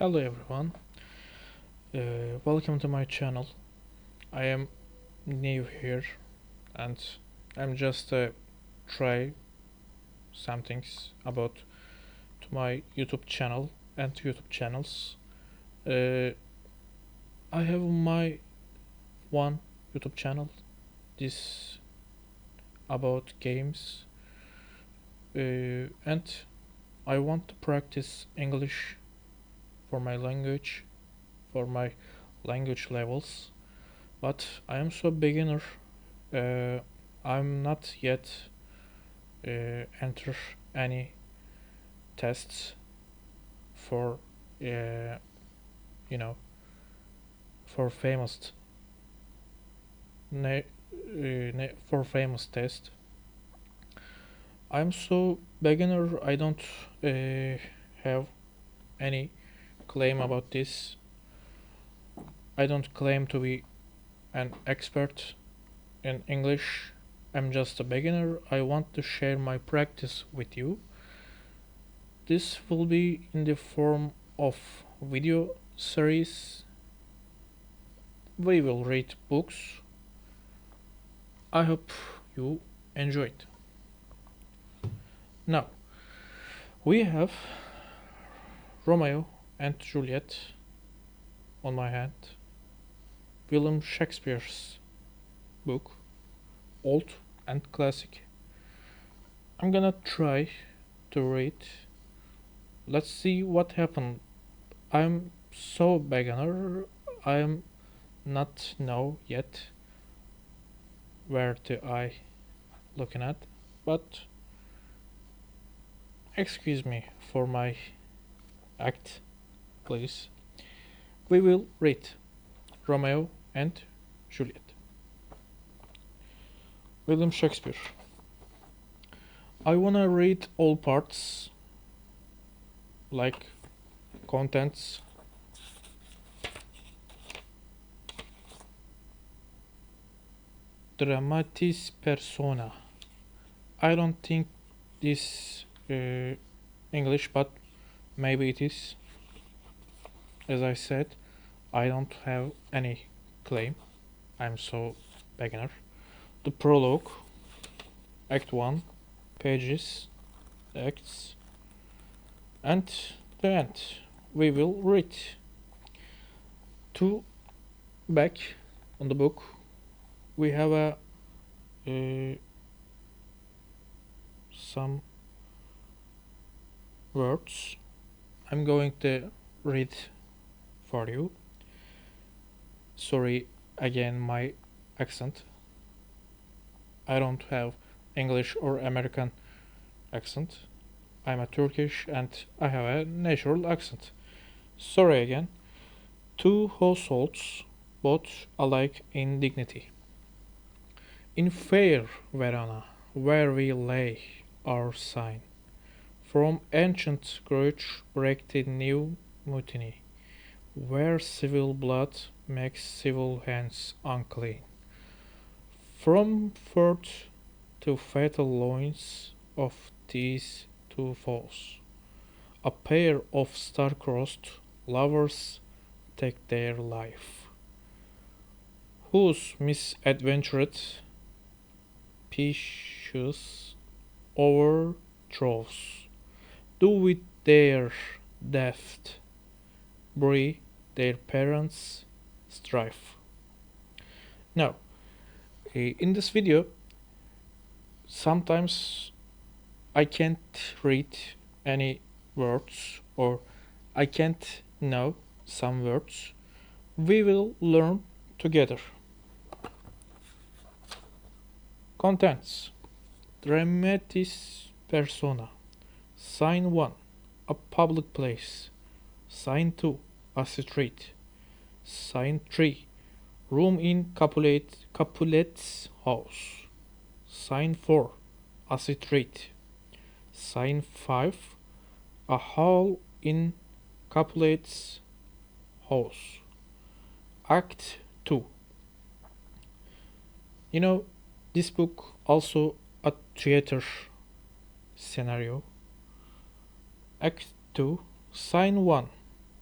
Hello everyone, welcome to my channel. I am new here and I'm just try some things about to my YouTube channel and YouTube channels. Uh, I have my one YouTube channel. This about games and I want to practice English for my language, for my language levels. But I am so beginner. Uh, I'm not yet enter any tests for you know for famous for famous test. I'm so beginner. I don't have any claim about this. I don't claim to be an expert in English. I'm just a beginner. I want to share my practice with you. This will be in the form of video series. We will read books. I hope you enjoy it. Now, we have Romeo and Juliet on my hand. William Shakespeare's book, old and classic. I'm gonna try to read. Let's see what happened. I'm so beginner. I'm not know yet where to I looking at, but excuse me for my act, please. We will read Romeo and Juliet. William Shakespeare. I wanna read all parts, like contents. Dramatis persona. I don't think this English, but maybe it is. As I said, I don't have any claim. I'm so beginner. The prologue, Act 1, pages, acts, and the end. We will read. To back on the book, we have a some words. I'm going to read for you. Sorry again my accent. I don't have English or American accent. I'm a Turkish and I have a natural accent. Sorry again. Two households, both alike in dignity. In fair Verona, where we lay our sign, from ancient grudge break the new mutiny, where civil blood makes civil hands unclean. From firth to fatal loins of these two foes, a pair of star-crossed lovers take their life, whose misadventured Picious overthrows do with their deft bury their parents' strife. Now, in this video, sometimes I can't read any words or I can't know some words. We will learn together. Contents. Dramatis persona. Sign 1. A public place. Sign 2. A street. Sign 3. Room in Capulet's house. Sign 4. A street. Sign 5. A hall in Capulet's house. Act 2. You know, this book also a theater scenario. Act 2, Scene 1,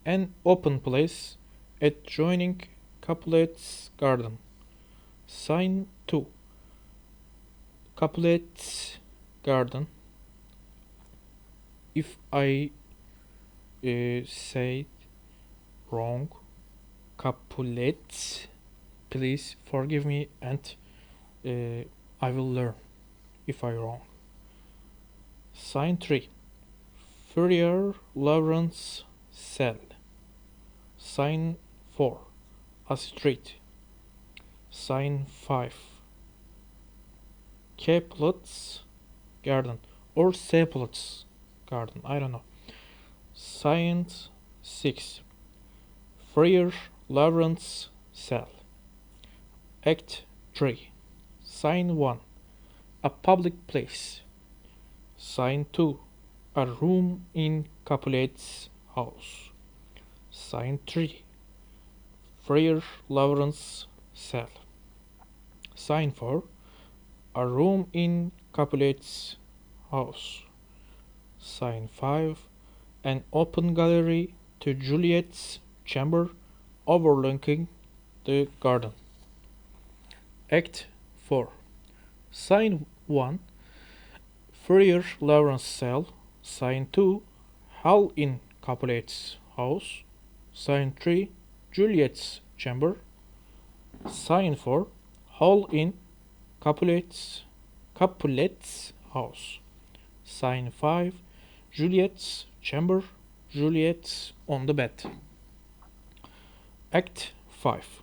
An open place adjoining Capulet's garden. Sign 2. Capulet's garden. If I say wrong, Capulet, please forgive me and I will learn if I wrong. Sign 3. Furrier Lawrence Cell. Sign 4. A street. Sign 5. Caplet's garden or Saplet's garden, I don't know. Sign 6. Friar Lawrence Cell. Act 3. Sign 1. A public place. Sign 2. A room in Capulet's house. Sign 3. Friar Lawrence Cell. Sign 4. A room in Capulet's house. Sign 5. An open gallery to Juliet's chamber overlooking the garden. Act 4. Sign 1. Friar Lawrence Cell. Sign 2. Hall in Capulet's house. Sign 3. Juliet's chamber. Sign 4. Hall in Capulet's house. Sign 5. Juliet's chamber. Juliet's on the bed. Act 5.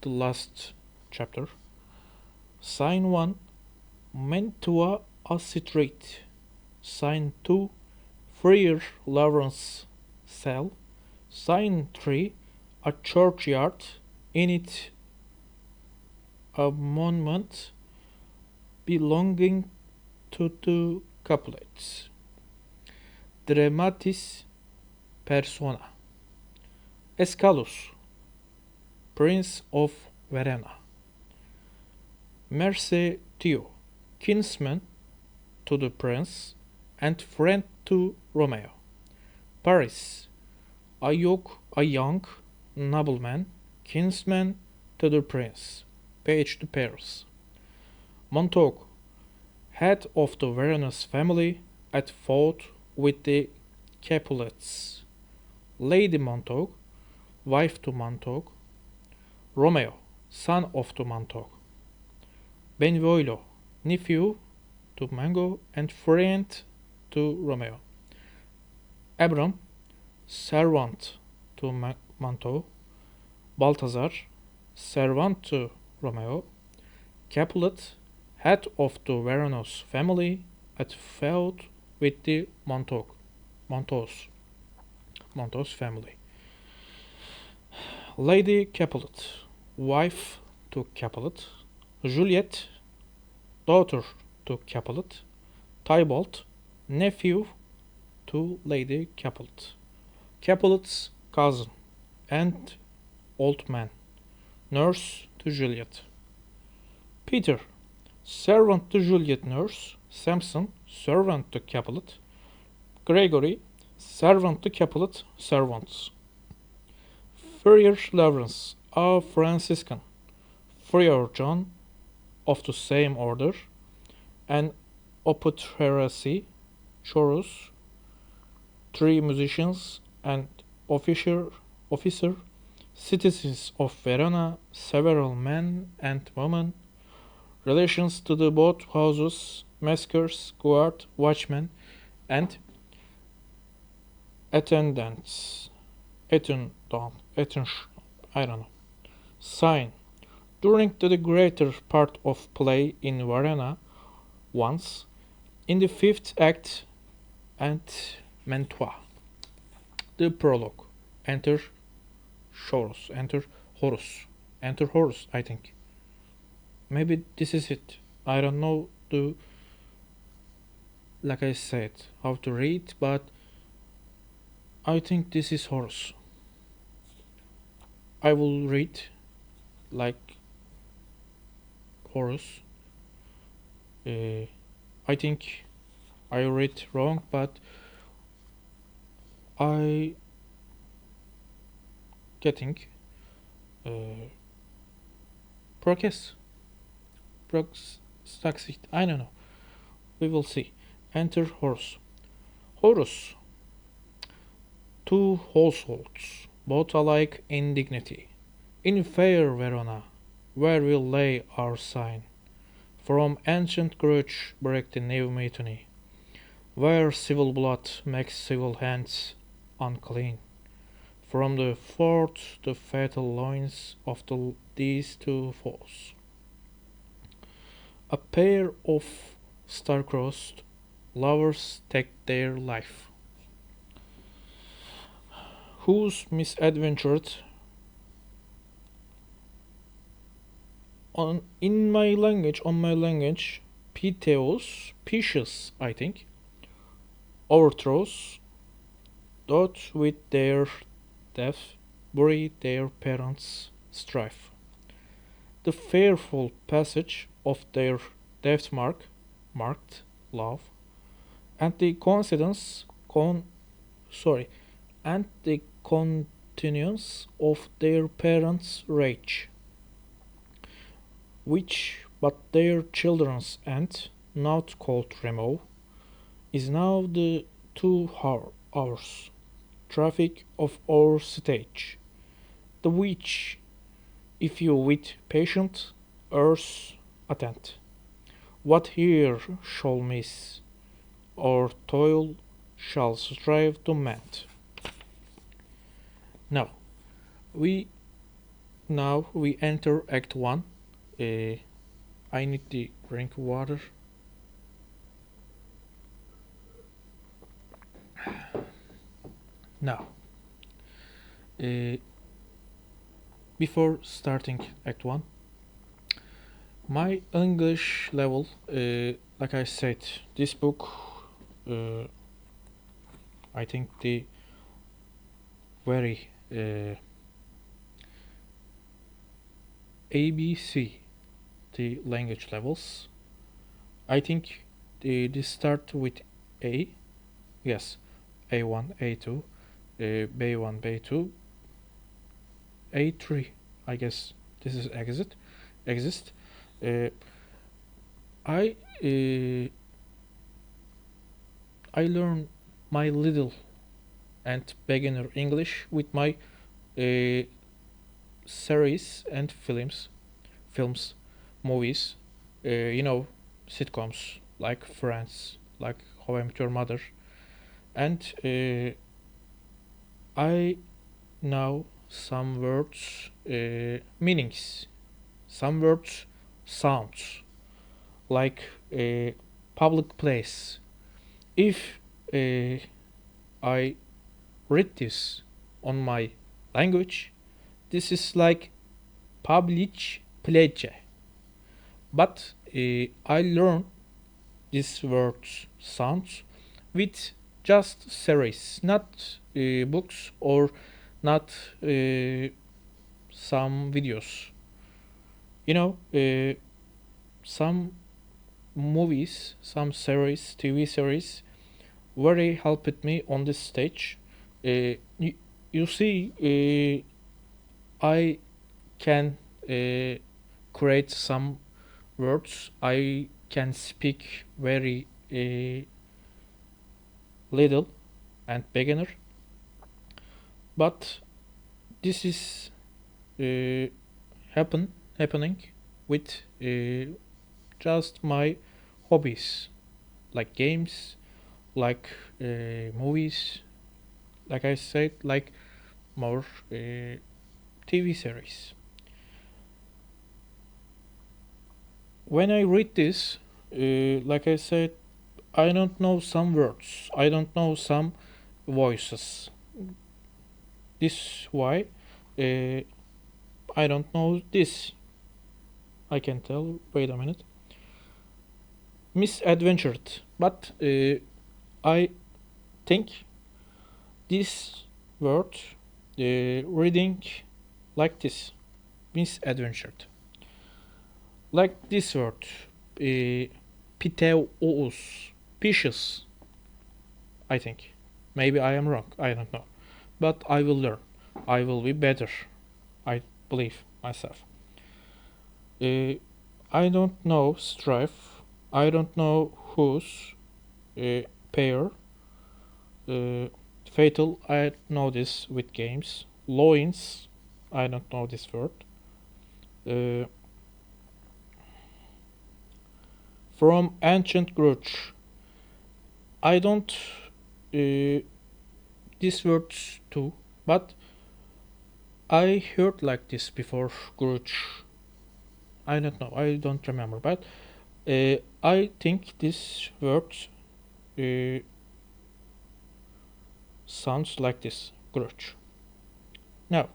The last chapter. Sign 1. Mantua a street. Sign 2. Friar Lawrence Cell. Sign 3. A churchyard. In it a monument belonging to the Capulets. Dramatis persona. Escalus, Prince of Verona. Mercetio, kinsman to the prince and friend to Romeo. Paris, a young nobleman, kinsman to the prince, page to Paris. Montague, head of the Veronese family, at fault with the Capulets. Lady Montague, wife to Montague. Romeo, son of the Montague. Benvolio, nephew to Mango and friend to Romeo. Abram, servant to Montague. Balthazar, servant to Romeo. Capulet, head of the Veronese family, at fault with the Montagues family. Lady Capulet, wife to Capulet. Juliet, daughter to Capulet. Tybalt, nephew to Lady Capulet. Capulet's cousin and old man, nurse to Juliet. Peter, servant to Juliet, nurse. Samson, servant to Capulet. Gregory, servant to Capulet, servants. Friar Lawrence, a Franciscan. Friar John, of the same order. An operacy, chorus. 3 musicians and officer, citizens of Verona, several men and women, relations to the both houses, maskers, guard, watchmen, and attendants. I don't know. Sign. During the greater part of play in Verona, once, in the 5th act and Mantua. The prologue. Enter Horus. Enter Horus, I think. Maybe this is it. I don't know like I said, how to read, but I think this is Horus. I will read like Horus. I think I read wrong, but I getting uh, progress, succeed. I don't know. We will see. Enter Horus. Horus, two households, both alike in dignity. In fair Verona, where we lay our sign, from ancient grudge break the new mutiny, where civil blood makes civil hands unclean. From the fort the fatal loins of these two foes. A pair of star-crossed lovers take their life, whose misadventured on my language, Pytheos, Pytheos, I think, overthrows, doth with their death bury their parents' strife. The fearful passage of their death marked love, and the coincidence con sorry, and the continuance of their parents' rage, which but their children's aunt, not called Remo, is now the 2 hours traffic of our stage, the which, if you with patient earth attend, what here shall miss, or toil shall strive to mend. Now we we enter Act One. I need to drink water. Now, before starting Act 1, my English level, like I said, this book, I think the very ABC, the language levels. I think they start with A, yes, A1, A2, B1, B2, A3. I guess this is exist. Uh, I I learn my little and beginner English with my series and films, movies, sitcoms like Friends, like How I Met Your Mother, and I know some words meanings, some words sounds like a public place. If I read this on my language, this is like public place. But I learn these words sounds with just series, not books or not some videos. Some movies, some series, TV series, very helped me on this stage. You see, I can create some words. I can speak very little and beginner, but this is uh, happening with just my hobbies, like games, like movies, like I said, like more TV series. When I read this, like I said, I don't know some words. I don't know some voices. This why I don't know this. I can tell. Wait a minute. Misadventured, but I think this word reading like this, misadventured, like this word, piteous, piteous. I think maybe I am wrong. I don't know, but I will learn. I will be better. I believe myself. Uh, I don't know strife. I don't know whose pair. Uh, fatal. I know this with games. Loins. I don't know this word. Uh, from ancient grudge. I don't these words too, but I heard like this before. Grudge. I don't know. I don't remember, but I think this word uh, sounds like this. Grudge. Now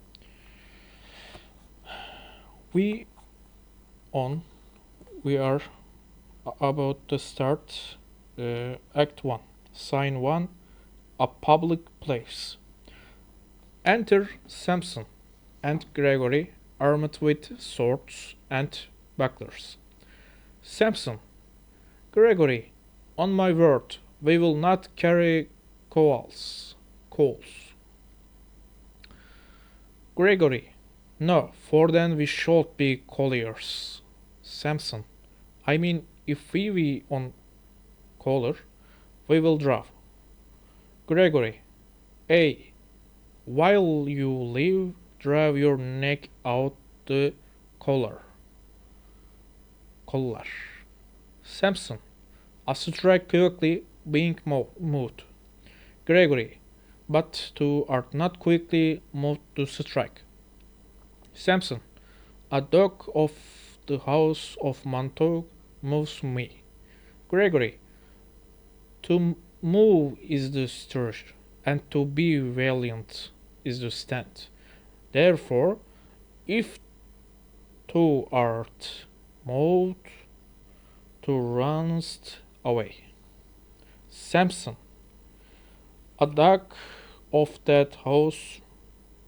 we on. We are about to start Act One. Sign one. A public place. Enter Samson and Gregory, armed with swords and bucklers. Samson, Gregory, on my word, we will not carry coals. Coals. Gregory, no, for then we should be colliers. Samson, I mean, if we be on collar, we will draw. Gregory, A, while you live, drive your neck out the collar. Collar. Samson, a strike quickly being moved. Gregory, but two art not quickly moved to strike. Samson, a dog of the house of Montague moves me. Gregory, to move is the stir, and to be valiant is the stand. Therefore, if thou art moved, to runst away. Samson, a dog of that house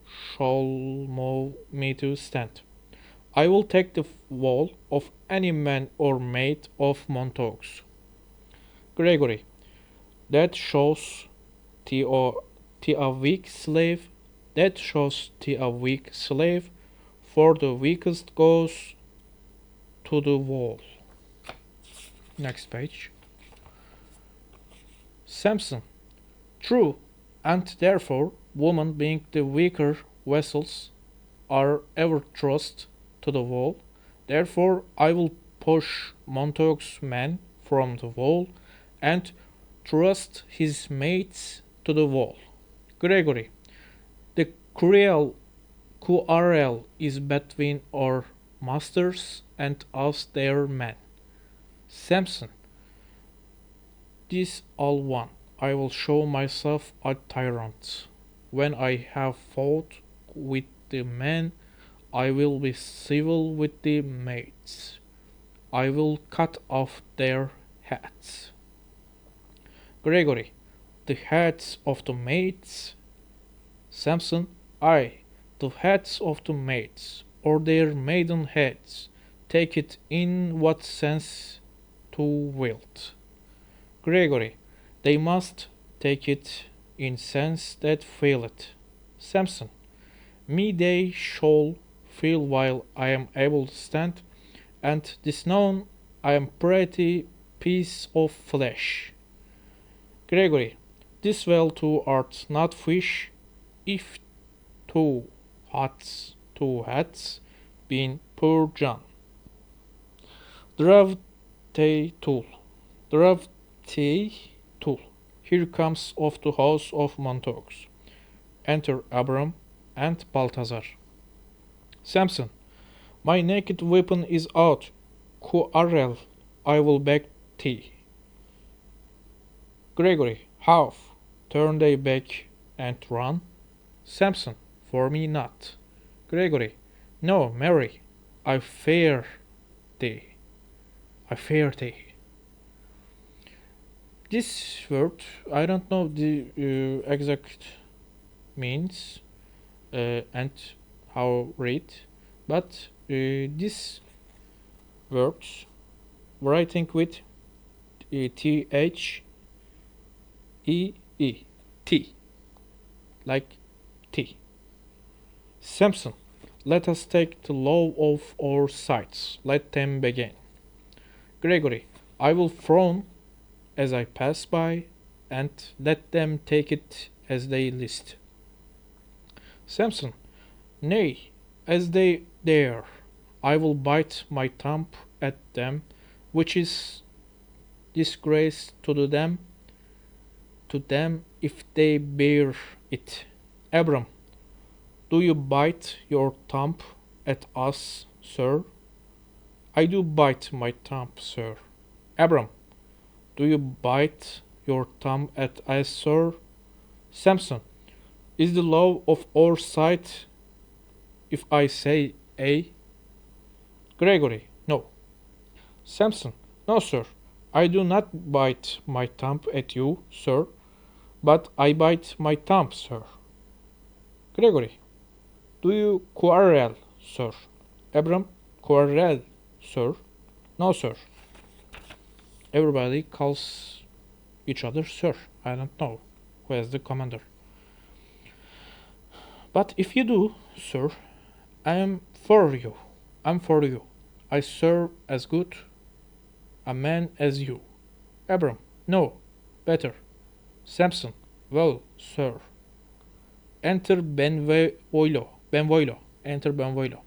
shall move me to stand. I will take the wall of any man or maid of Montague's. Gregory, that shows a weak slave. That shows a weak slave, for the weakest goes to the wall. Next page. Samson, true, and therefore women being the weaker vessels are ever thrust to the wall. Therefore I will push Montague's men from the wall and thrust his mates to the wall. Gregory, the quarrel is between our masters and us their men. Samson, this all one. I will show myself a tyrant. When I have fought with the men, I will be civil with the maids. I will cut off their heads. Gregory, the heads of the maids. Samson, I, the heads of the maids, or their maiden heads. Take it in what sense thou wilt. Gregory, they must take it in sense that feel it. Samson, me they shall feel while I am able to stand, and this known I am pretty piece of flesh. Gregory, this well thou art not fish, if two hats been poor John. Drav te tool. Drav te tool. Here comes of the house of Montagues. Enter Abram and Balthazar. Samson, my naked weapon is out. Quarrel, I will beg thee. Gregory, half. Turn they back and run. Samson, for me not. Gregory, no, Mary, I fear thee. I fear thee. This word, I don't know the exact means and how read, but this words writing with T-H-E-E, T, like T. Samson, let us take the law of our sides. Let them begin. Gregory, I will frown as I pass by, and let them take it as they list. Samson, nay, as they dare, I will bite my thumb at them, which is disgrace to them if they bear it. Abram, do you bite your thumb at us, sir? I do bite my thumb, sir. Abram, do you bite your thumb at us, sir? Samson, is the law of our side if I say A? Gregory, no. Samson, no, sir. I do not bite my thumb at you, sir, but I bite my thumb, sir. Gregory, do you quarrel, sir? Abram, quarrel, sir? No, sir. Everybody calls each other sir. I don't know who is the commander. But if you do, sir, I am for you. I'm for you. I serve as good a man as you. Abram, no, better. Samson, well, sir. Enter Benvoilo. Benvoilo. Enter Benvoilo.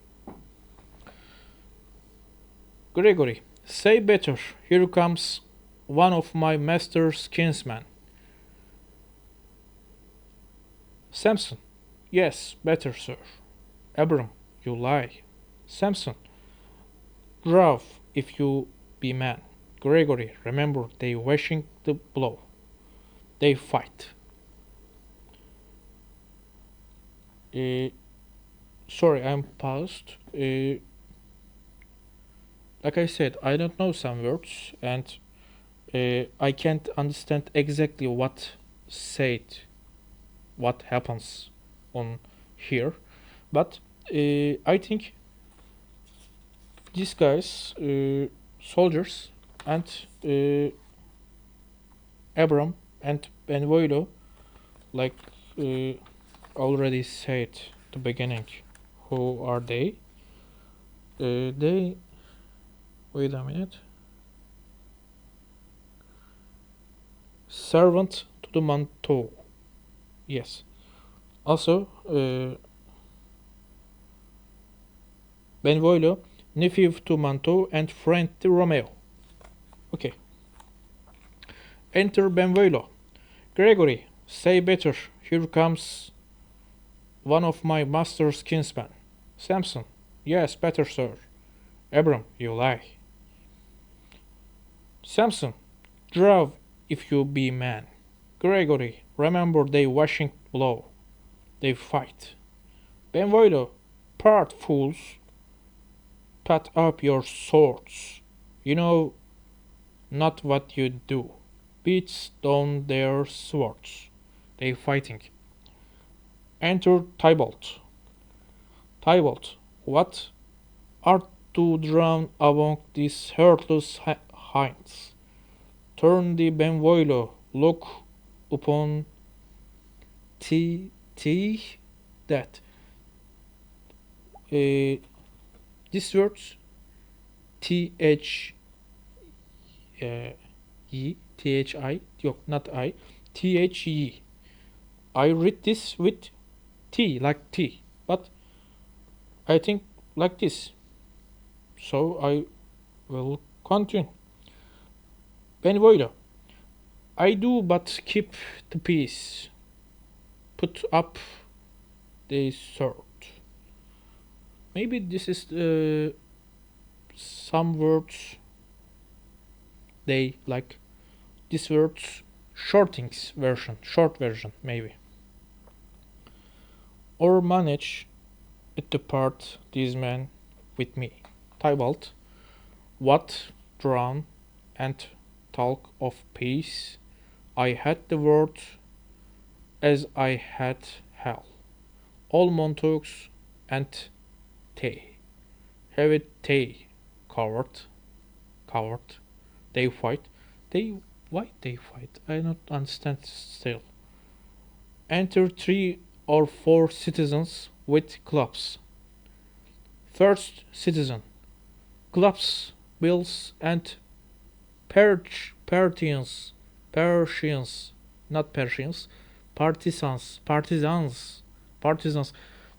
Gregory, say better. Here comes one of my master's kinsmen. Samson, yes, better, sir. Abram, you lie. Samson, draw if you be man. Gregory, remember they washing the blow. They fight. Sorry, I'm paused. Like I said, I don't know some words and I can't understand exactly what said, what happens on here. But I think these guys, soldiers, and Abram and Benvoilo, like already said at the beginning, who are they? They wait a minute. Servant to the manteau. Yes. Also, Benvoilo, nephew to Manteau and friend to Romeo. Okay. Enter Benvoilo. Gregory, say better. Here comes one of my master's kinsmen. Samson, yes, better, sir. Abram, you lie. Samson, draw if you be man. Gregory, remember they washing blow. They fight. Benvoilo, part fools. Put up your swords. You know not what you do. Beats down their swords. They fighting. Enter Tybalt. Tybalt, what art to drown among these heartless hinds? Turn the Benvoilo, look upon T that. This words TH THI yok not I THE. I read this with T like T, but I think like this. So I will continue. Benvoilo, I do but keep the peace. Put up the sword. Maybe this is some words they like this words short version maybe. Or manage it to part these men with me. Tybalt, what drown and talk of peace, I had the word as I had hell. All Montagues and they have it they coward. They fight. Why they fight? I don't understand still. Enter three or four citizens with clubs. First citizen, clubs, bills, and Persians, not Persians, partisans.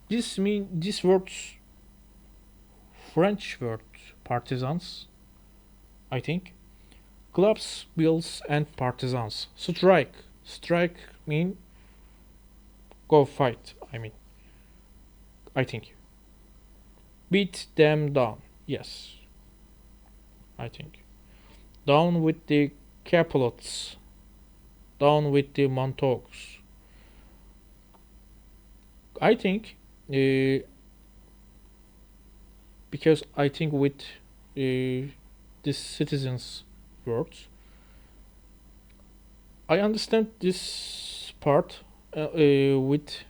This word's French word, partisans, I think. Clubs, bills, and partisans. Strike mean go fight. I think. Beat them down. Yes, I think. Down with the Capulets. Down with the Montagues. I think, because I think with the citizens' words, I understand this part with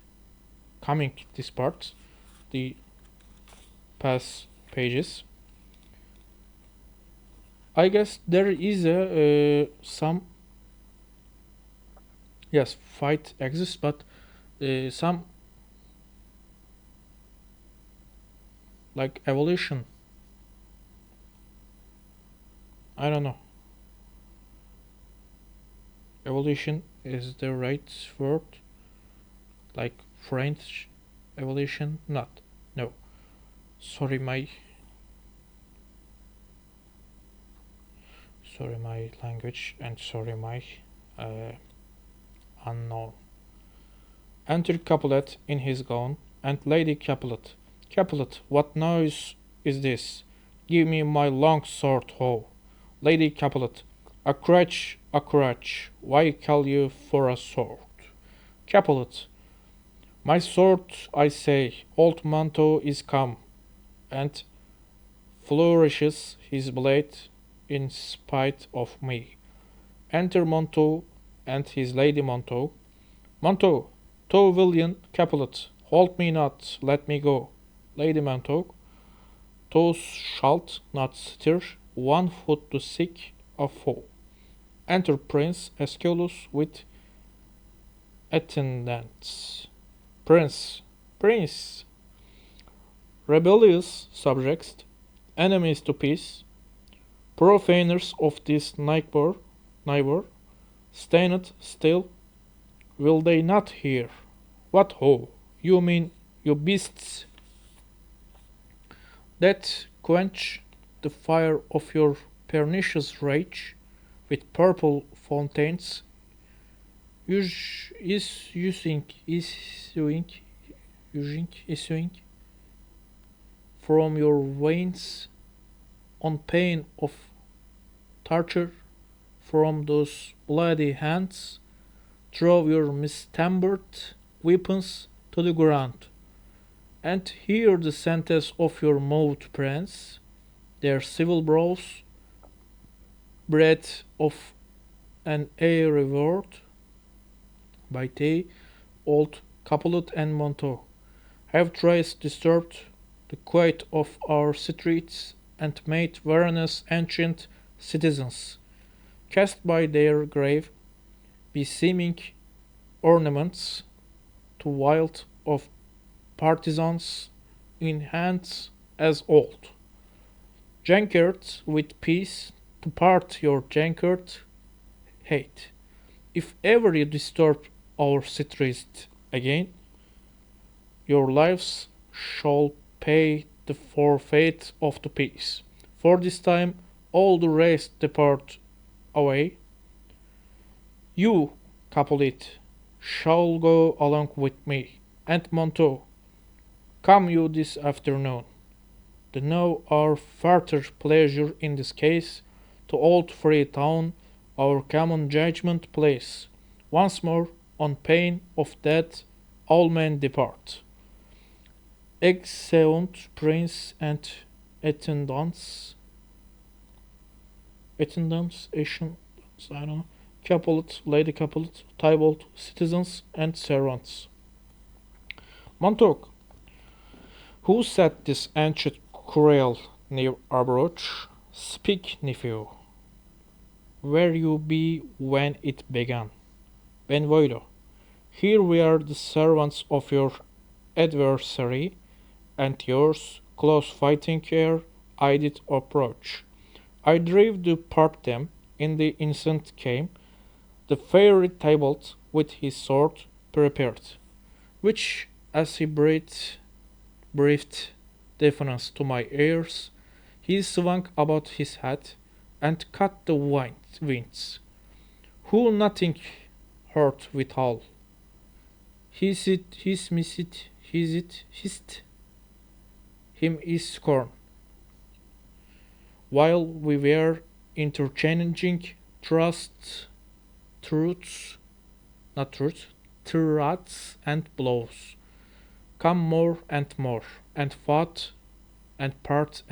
coming this part, the past pages. I guess there is a some, yes, fight exists, but some like evolution. I don't know. Evolution is the right word, like French evolution, not. No. Sorry my language, and sorry my uh, unknown. Enter Capulet in his gown, and Lady Capulet. Capulet, what noise is this? Give me my long sword, ho! Lady Capulet, a crutch, why call you for a sword? Capulet, my sword, I say, old Manto is come, and flourishes his blade in spite of me. Enter Montague and his Lady Montague. Montague, thou villain Capulet, hold me not, let me go. Lady Montague, thou shalt not stir 1 foot to seek a foe. Enter Prince Aeschylus with attendants. Prince, rebellious subjects, enemies to peace, profaners of this neighbor, stand still, will they not hear? What ho? You mean, you beasts, that quench the fire of your pernicious rage with purple fountains, issuing from your veins on pain of torture from those bloody hands, throw your mistempered weapons to the ground, and hear the sentence of your mouth, prince, their civil brows, breath of an air reward by they, old Capulet and Montague, have thrice disturbed the quiet of our streets and made Varanus ancient citizens, cast by their grave, beseeming ornaments to wild of partisans in hands as old. Jankered with peace to part your jankered hate. If ever you disturb our streets again, your lives shall pay the forfeit of the peace. For this time all the rest depart away. You, Capulet, shall go along with me, and Montague, come you this afternoon. To know our further pleasure in this case, to old Freetown, our common judgment place. Once more, on pain of death, all men depart. Exeunt prince and attendants, I don't know, Capulet, Lady Capulet, Tybalt, citizens, and servants. Montague, who set this ancient quarrel near Arbroath? Speak, nephew, where you be when it began. Benvolio, Here we are the servants of your adversary, and yours, close fighting ere I did approach. I drave to part them, in the instant came the fairy Tybalt with his sword prepared, which, as he breathed defiance to my ears, he swung about his head and cut the winds, who nothing hurt withal. His missed, hissed him is scorn, while we were interchanging trust, truths, not truths, thrusts and blows, come more and more, and fought and part,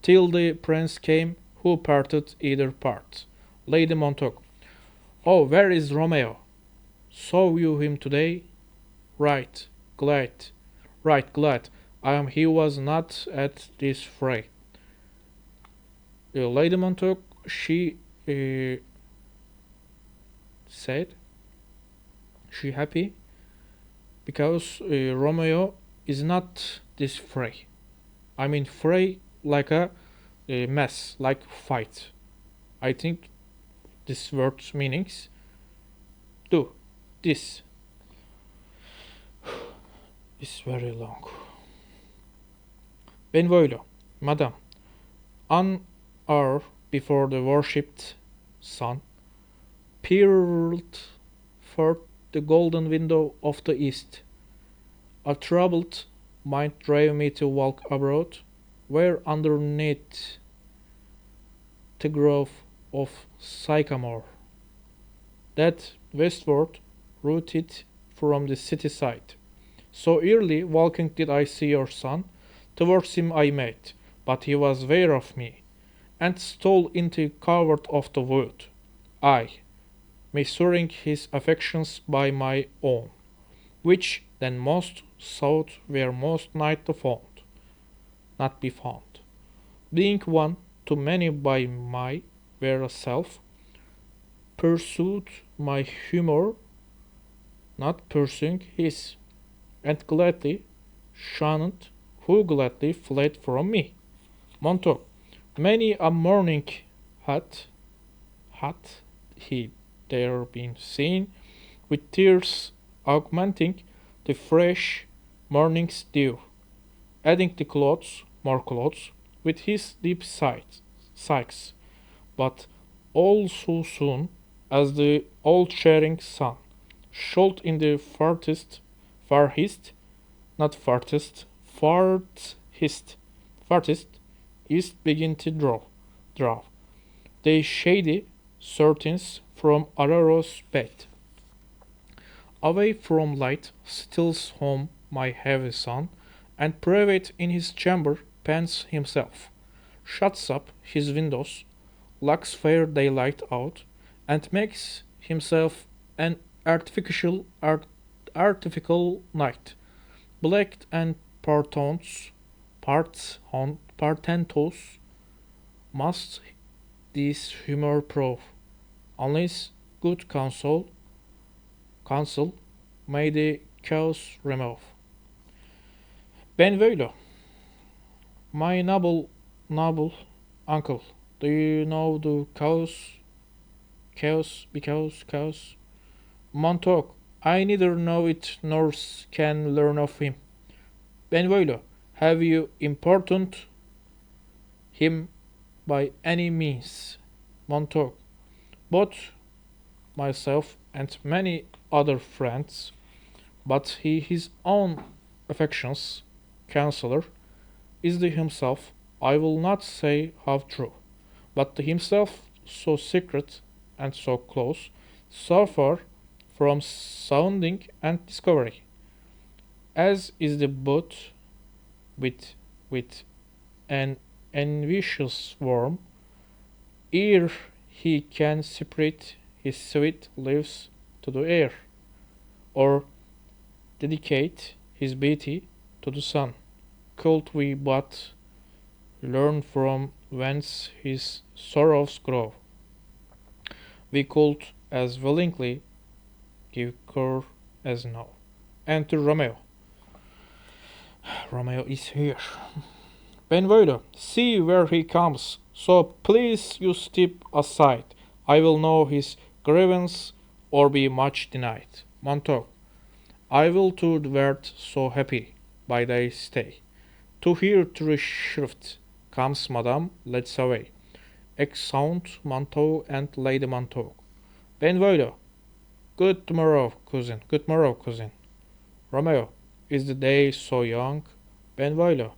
till the prince came, who parted either part. Lady Montague. Oh, where is Romeo? Saw you him today? Right, glad, right glad. I am he was not at this fray. Lady Montague, she said, she happy because Romeo is not this fray. I mean fray like a mess, like fight. I think this word's meanings do this is very long. Benvolio, Madame, an hour before the worshipped sun peered forth the golden window of the east. A troubled mind drave me to walk abroad, where underneath the grove of sycamore, that westward rooted from the city side. So early walking did I see your son, towards him I made, but he was ware of me, and stole into covert of the wood, I, measuring his affections by my own, which then most sought were most night found, not be found, being one to many by my very self, pursued my humour, not pursuing his, and gladly shunned who gladly fled from me. Montague, many a morning hath he there been seen, with tears augmenting the fresh morning's dew, adding the clothes, more clothes, with his deep sighs, but all so soon as the old sharing sun showed in the farthest, not farthest, farthest east begin to draw. They shady certains from Araro's bed. Away from light steals home my heavy son, and private in his chamber pens himself, shuts up his windows, locks fair daylight out, and makes himself an artificial night, black and portentous must this humor prove, unless good counsel may the cause remove. Benvolio, my noble uncle, do you know the cause? Montauk, I neither know it nor can learn of him. Benvolio, have you importuned him by any means? Montauk, both myself and many other friends, but he his own affections, counselor, is the himself, I will not say how true, but the himself so secret and so close, so far from sounding and discovery, as is the boat with an envious worm, ere he can spread his sweet leaves to the air, or dedicate his beauty to the sun. Could we but learn from whence his sorrows grow, we could as willingly give cur as no. Enter Romeo. Romeo is here. Benvolio, see where he comes. So please you step aside. I will know his grievance or be much denied. Montague, I will to the word so happy by thy stay. To hear true shrift comes Madame, let's away. Exeunt Montague and Lady Montague. Benvolio, good morrow, cousin, good morrow, cousin. Romeo, is the day so young? Benvolio,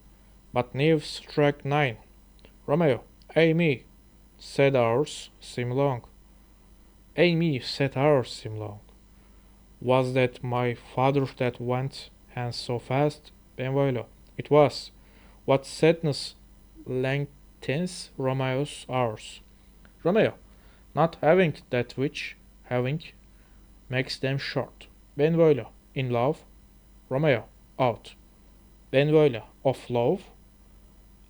but ne've struck 9. Romeo, ay me, said ours seem long. Ay me, said ours seem long. Was that my father that went hence so fast? Benvolio, it was. What sadness lengthens Romeo's hours. Romeo, not having that which, having, makes them short. Benvolio, in love. Romeo, out. Benvolio, of love.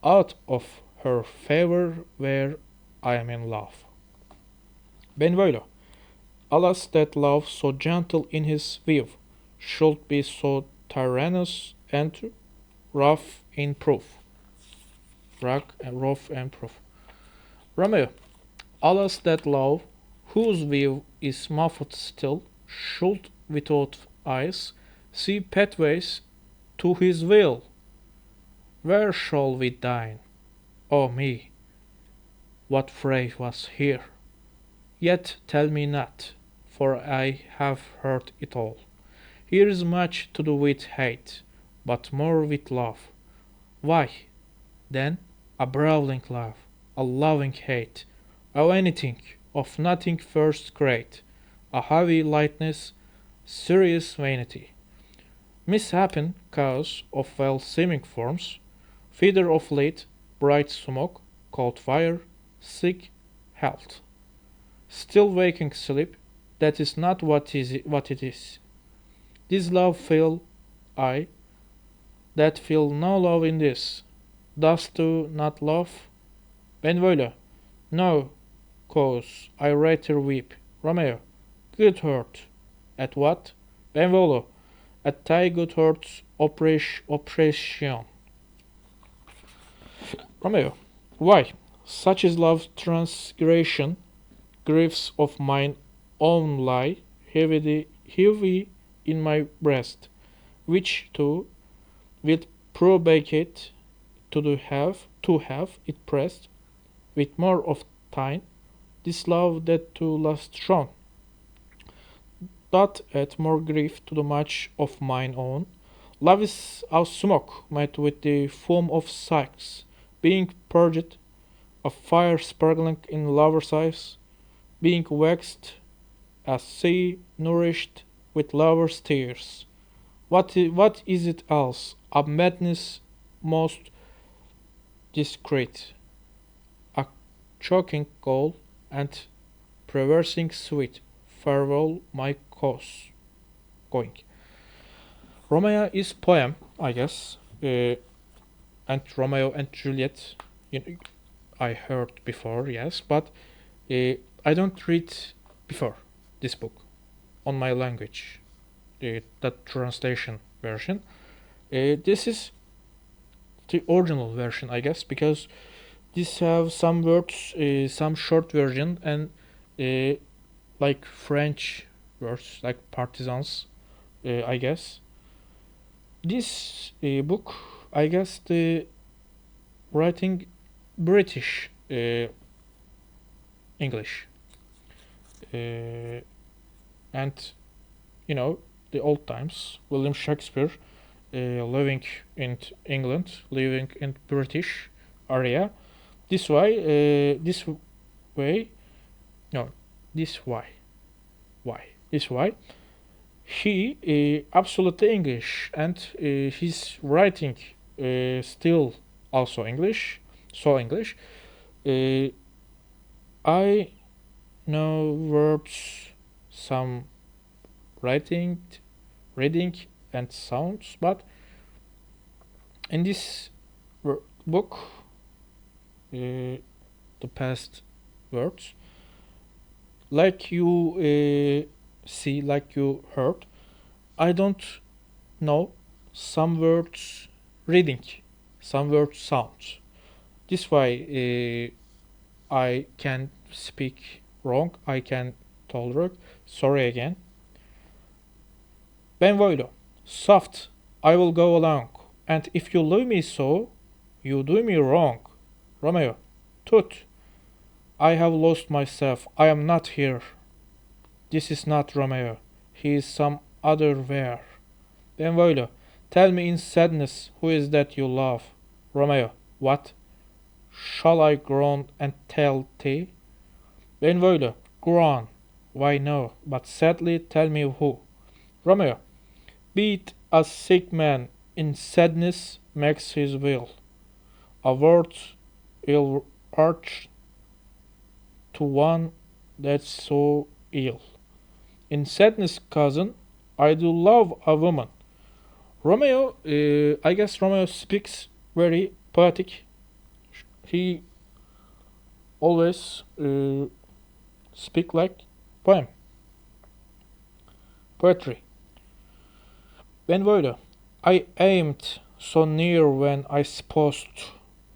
Out of her favor where I am in love. Benvolio, alas that love so gentle in his view should be so tyrannous and rough in proof. Rough and proof. Romeo, alas that love, whose view is muffled still, should without eyes see pathways to his will. Where shall we dine? O me, what fray was here? Yet tell me not, for I have heard it all. Here is much to do with hate, but more with love. Why, then, a brawling love, a loving hate, of anything, of nothing first great, a heavy lightness, serious vanity, mishappen cause of well-seeming forms, feeder of late, bright smoke, cold fire, sick health. Still waking sleep, that is not what it is. This love feel I, that feel no love in this. Dost thou not love? Benvolio, no, cause I rather weep. Romeo, good hurt. At what? Benvolio, at thy good hurt's oppression. Romeo, why? Such is love's transgression, griefs of mine own lie heavy in my breast, which too will probate to have it pressed with more of thine, this love that to last shone, doth add more grief to the much of mine own. Love is as smoke met with the foam of sighs, being purged, a fire sparkling in lover's eyes, being waxed as sea nourished with lover's tears. What is it else? A madness most discreet, a choking goal and traversing sweet. Farewell, my cause. Going. Romeo is poem, I guess, and Romeo and Juliet. You know, I heard before, yes, but I don't read before this book on my language, that translation version. This is the original version, I guess, because this have some words, some short version, and uh, like French words, like partisans, I guess. This book, I guess, the writing British English, and the old times. William Shakespeare, living in England, living in British area. This way, no, this why he absolutely English, and his writing still also English, so English. Uh, I know verbs, some writing, reading, and sounds, but in this book, the past words, like you see like you heard. I don't know some words reading, some words sounds. This why I can speak wrong. I can tolerate. Sorry again. Benvolio, soft. I will go along. And if you leave me so, you do me wrong. Romeo, tut. I have lost myself. I am not here. This is not Romeo. He is some other where. Benvolio, tell me in sadness who is that you love. Romeo, what? Shall I groan and tell thee? Benvolio, groan. Why no, but sadly tell me who. Romeo, beat a sick man in sadness makes his will. A word ill urged to one that's so ill. In sadness, cousin, I do love a woman. Romeo, I guess Romeo speaks very poetic. He always speak like poem, poetry. Benvolio, I aimed so near when I supposed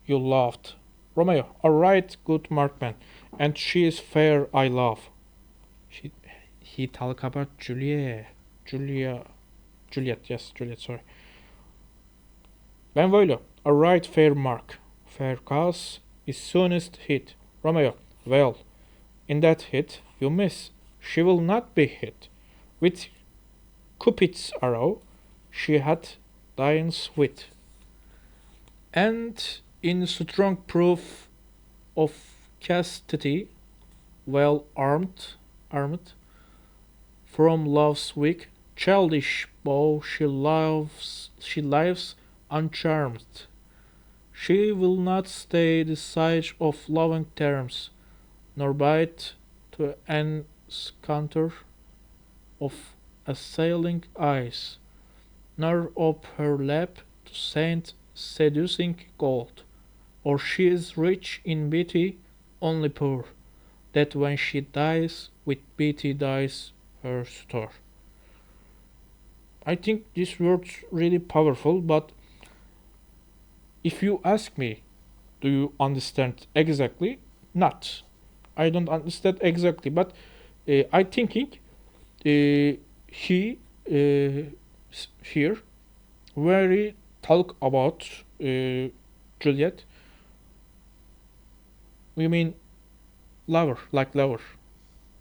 you loved. Romeo, a right good markman, and she is fair I love. She, he talk about Juliet, yes, Juliet, sorry. Benvolio, a right fair mark. Fair cause is soonest hit. Romeo, well, in that hit you miss. She will not be hit. With Cupid's arrow, she had Dian's wit. And in strong proof of chastity, well armed, from love's weak, childish bow she lives uncharmed. She will not stay the siege of loving terms, nor bite to encounter of assailing eyes, nor op her lap to saint seducing gold. Or she is rich in beauty, only poor, that when she dies, with beauty dies her store. I think this word's really powerful, but if you ask me, do you understand exactly? Not. I don't understand exactly, but I thinking he here very talk about Juliet. We mean lover, like lover.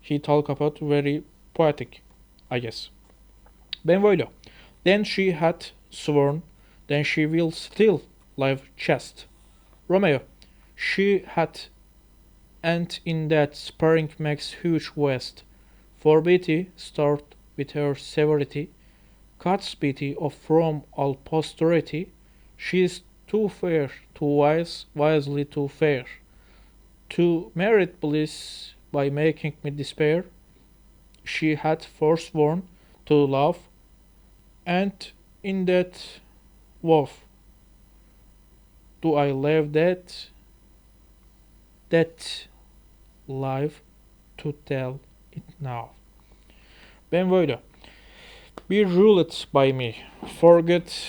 He talk about very poetic, I guess. Benvolio. Then she had sworn, then she will still live chaste. Romeo. She had, and in that sparring makes huge waste. For Betty start with her severity, cuts Betty off from all posterity. She is too fair, too wise, wisely too fair. To merit bliss by making me despair, she had forsworn to love, and in that woe do I live that life to tell it now. Benvolio, be ruled by me, forget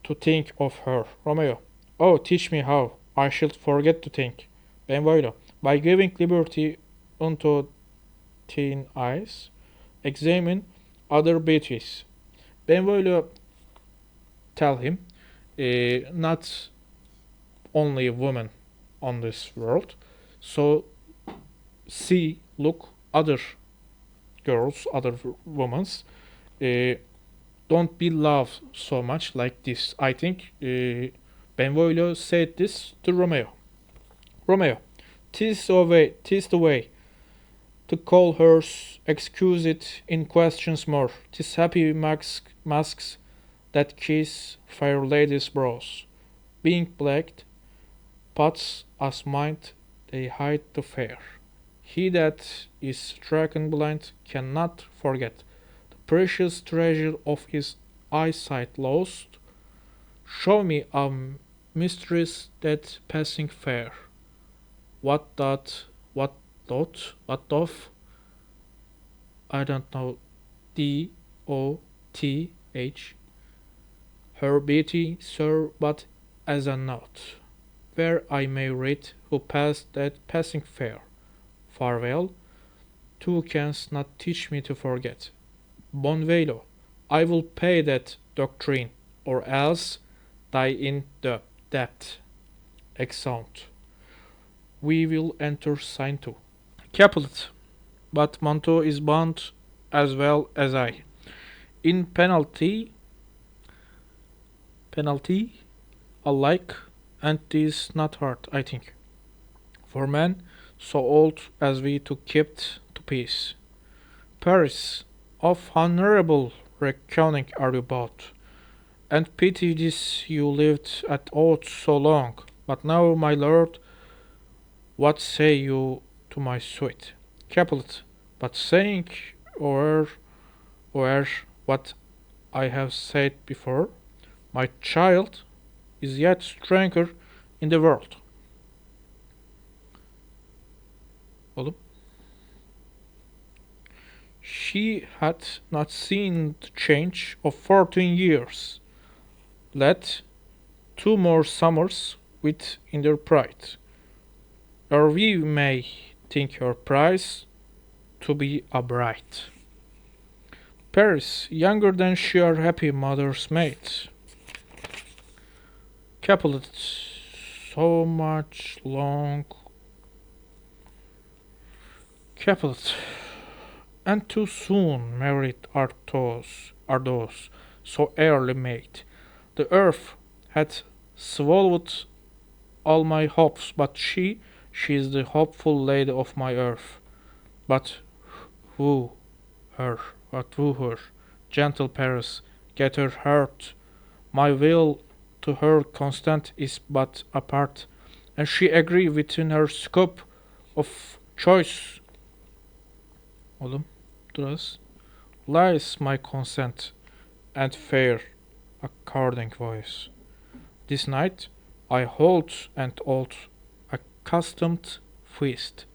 to think of her. Romeo, oh, teach me how I shall forget to think. Benvolio, by giving liberty unto thine eyes, examine other beauties. Benvolio tell him, not only a woman on this world, so see, look, other girls, other women's. Uh, don't be loved so much like this. I think Benvolio said this to Romeo. Romeo, tis the way to call hers exquisite in questions more. Tis happy masks that kiss fair ladies' brows. Being blacked, pots as mind they hide the fair. He that is stricken blind cannot forget the precious treasure of his eyesight lost. Show me a mistress that passing fair. What doth, I don't know Doth. Her beauty, sir, but as a note, where I may read who passed that passing fair. Farewell, thou canst not teach me to forget. Bon velo, I will pay that doctrine, or else die in the depth. Exeunt. We will enter sign two. Capulet, but Manto is bound as well as I. In penalty alike, and 'tis not hard, I think, for men so old as we to keep to peace. Paris, of honourable reckoning are you both, and pity this you lived at oath so long. But now, my lord, what say you to my suit? Capulet, but saying o'er o'er what I have said before, my child is yet stranger in the world. Oğlum. She had not seen the change of 14 years. Let two more summers with in their pride, or we may think her prize to be a bride. Paris, younger than she her happy mother's maid. Capulet, so much long. Capulet, and too soon married are those so early made. The earth hath swallowed all my hopes, but she is the hopeful lady of my earth. But woo her, woo her, gentle Paris, get her heart. My will to her constant is but a part, and she agree within her scope of choice. Oğlum, dur lies my consent and fair according voice. This night I hold and hold accustomed feast,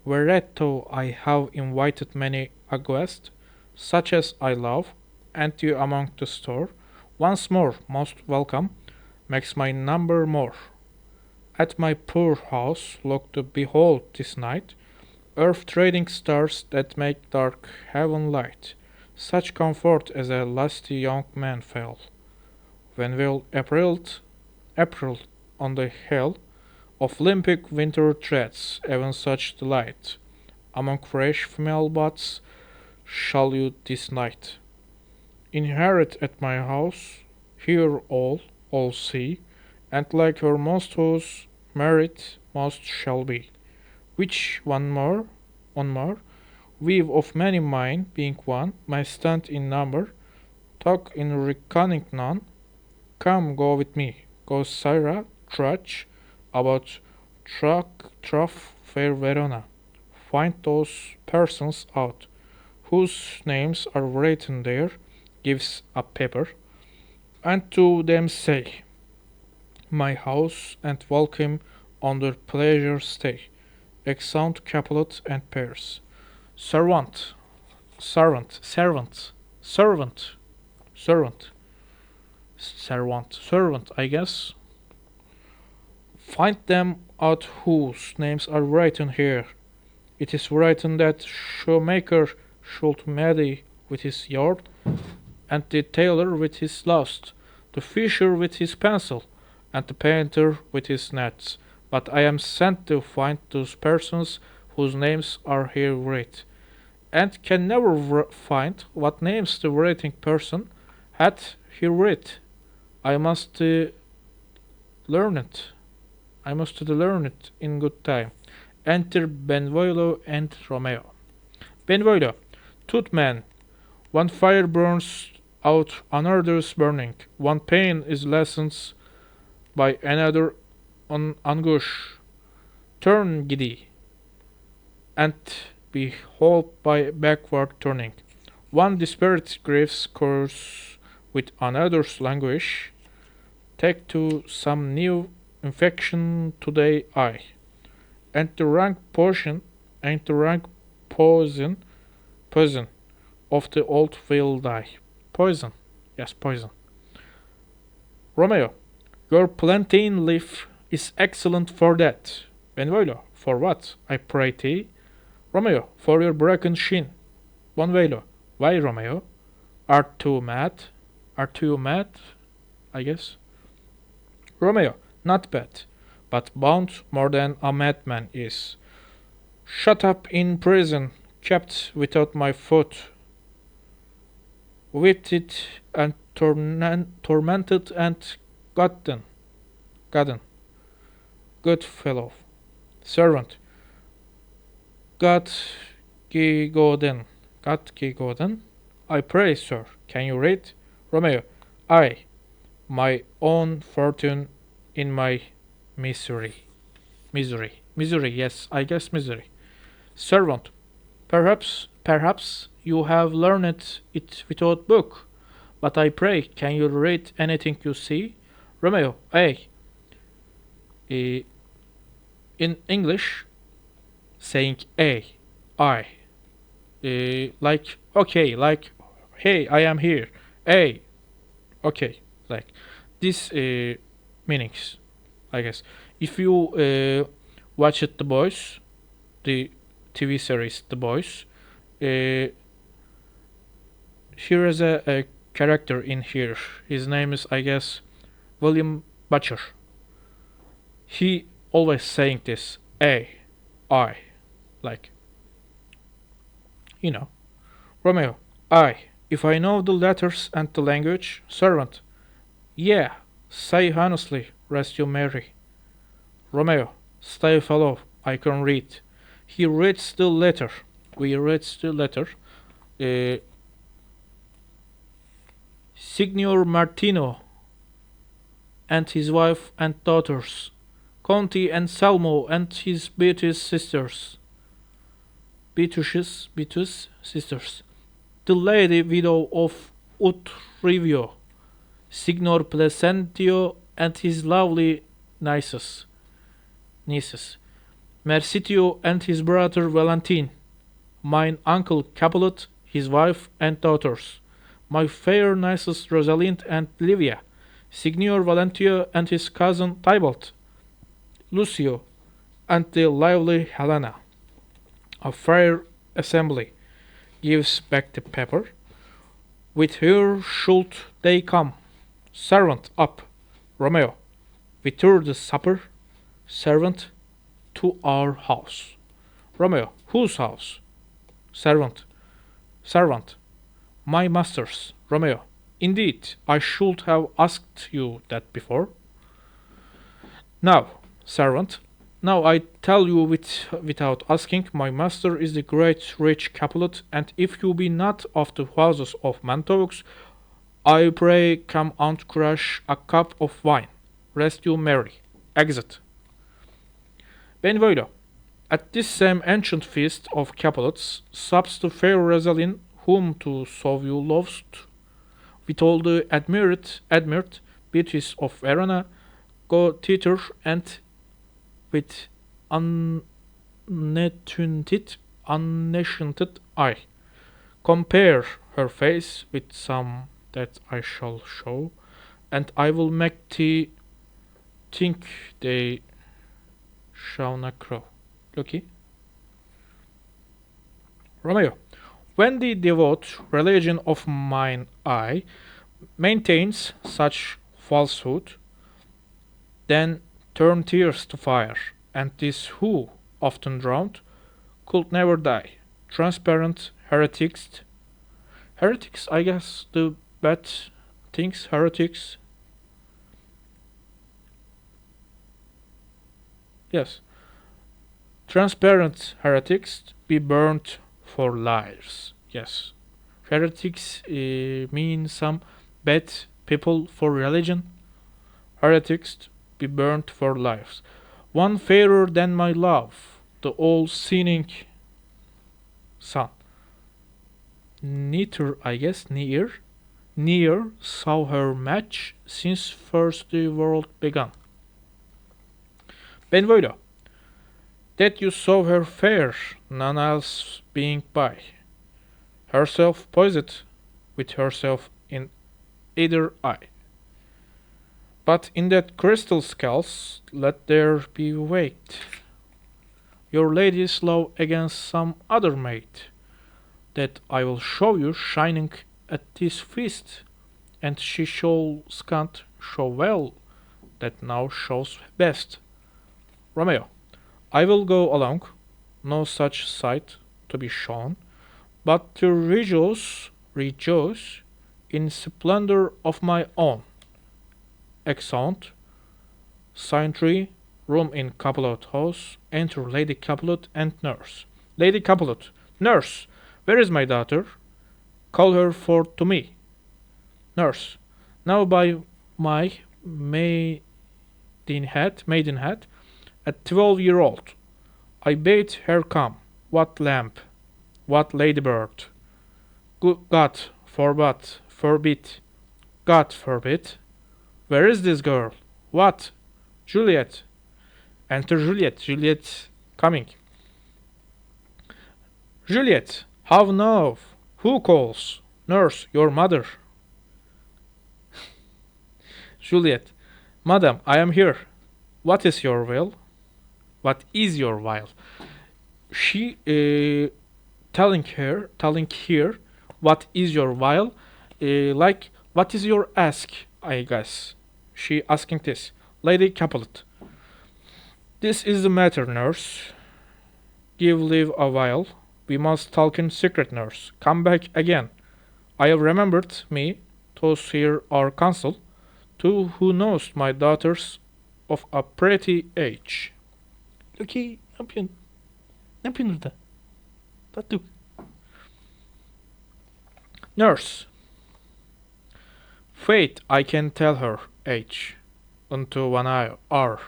whereto I have invited many a guest, such as I love, and you among the store, once more most welcome, makes my number more. At my poor house look to behold this night, earth trading stars that make dark heaven light, such comfort as a lusty young man fell, when will April on the hill of Olympic winter treads, even such delight. Among fresh female buds shall you this night inherit at my house, hear all see, and like her most whose merit most shall be. Which one more, weave of many mine, being one, may stand in number, talk in reckoning none. Come, go with me, go Syra, trudge about trough fair Verona. Find those persons out, whose names are written there, gives a paper, and to them say, my house and welcome on their pleasure stay. Exeunt Capulet and Pairs. Servant, servant, I guess. Find them out whose names are written here. It is written that shoemaker should marry with his yard, and the tailor with his lust, the fisher with his pencil, and the painter with his nets. But I am sent to find those persons whose names are here writ, and can never find what names the writing person had here writ. I must learn it. I must learn it in good time. Enter Benvolio and Romeo. Benvolio, tooth man, one fire burns out, another is burning. One pain is lessened by another anguish. Turn giddy, and behold by backward turning. One desperate grieves course with another's languish. Take to some new infection today I, and the rank poison, poison, of the old will die. Poison. Yes, poison. Romeo, your plantain leaf is excellent for that. Benvolio, for what? I pray thee. Romeo, for your broken shin. Benvolio, why, Romeo? Art thou mad? Art you mad? I guess. Romeo, not bad, but bound more than a madman is. Shut up in prison, kept without my foot, whipped it and tormented and gotten, gotten. Good fellow. Servant. God Gigoden. God Gigoden? I pray, sir, can you read? Romeo. I, my own fortune in my misery. Misery, yes, I guess misery. Servant. Perhaps you have learned it without book, but I pray, can you read anything you see? Romeo. I. Eh, in English, saying A, I. Like, okay, like, hey, I am here. A, okay, like, this meanings, I guess. If you watch it, The Boys, the TV series The Boys, here is a character in here. His name is, I guess, William Butcher. He always saying this A, I, like, you know. Romeo, I, if I know the letters and the language, servant. Yeah, say honestly, rest you merry. Romeo, stay fellow, I can read. He reads the letter. We read the letter. Uh, Signor Martino and his wife and daughters, Conti and Salmo and his Beatrice sisters, Beatrice sisters, the lady widow of Utrivio, Signor Placentio and his lovely nieces, Mercitio and his brother Valentin, mine uncle Capulet, his wife and daughters, my fair nieces Rosalind and Livia, Signor Valentio and his cousin Tybalt, Lucio, and the lively Helena. A fair assembly gives back the paper. With her should they come. Servant up. Romeo. With her the supper. Servant to our house. Romeo. Whose house? Servant. Servant. My master's. Romeo. Indeed, I should have asked you that before. Now, servant, now I tell you without asking, my master is the great rich Capulet, and if you be not of the houses of Mantoux, I pray come and crush a cup of wine. Rest you merry. Exit. Benvolio. At this same ancient feast of Capulets, sups the fair Rosaline, whom to so you loved, with all the admired beauties of Verona, go thither and with unenchanted eye compare her face with some that I shall show, and I will make thee think they shall not crow. Loki. Romeo. When the devout religion of mine eye maintains such falsehood, then turn tears to fire, and this who, often drowned, could never die. Transparent heretics. Heretics, I guess, the bad things, heretics. Yes. Transparent heretics be burnt for liars. Yes. Heretics mean some bad people for religion. Heretics be burnt for lives. One fairer than my love, the all sinning sun. Neither, I guess, near saw her match since first the world began. Benvolio, that you saw her fair, none else being by. herself poised with herself in either eye. But in that crystal skulls let there be weight. Your lady's love against some other maid, that I will show you shining at this feast, and she shall scant show well, that now shows best. Romeo, I will go along, no such sight to be shown, but to rejoice in splendor of my own. Exeunt, Sign 3, room in Capulet house, enter Lady Capulet and nurse. Lady Capulet, nurse, where is my daughter? Call her for to me. Nurse, now by my maidenhead, at 12-year-old, I bade her come. What lamp, what ladybird? God God forbid. Where is this girl? What? Juliet. Enter Juliet. Juliet coming. Juliet, how now? Who calls? Nurse, your mother. Juliet, Madam, I am here. What is your will? What is your will? She telling here, what is your will? Like, what is your ask? I guess she asking this. Lady Capulet, this is the matter, nurse. Give leave a while. We must talk in secret, nurse. Come back again. I have remembered me, those here our counsel, to who knows my daughters of a pretty age. Lucky, ne yapıyorsun? Ne yapıyorsun orada? Tatlı. Nurse. Faith, I can tell her age. Unto an hour.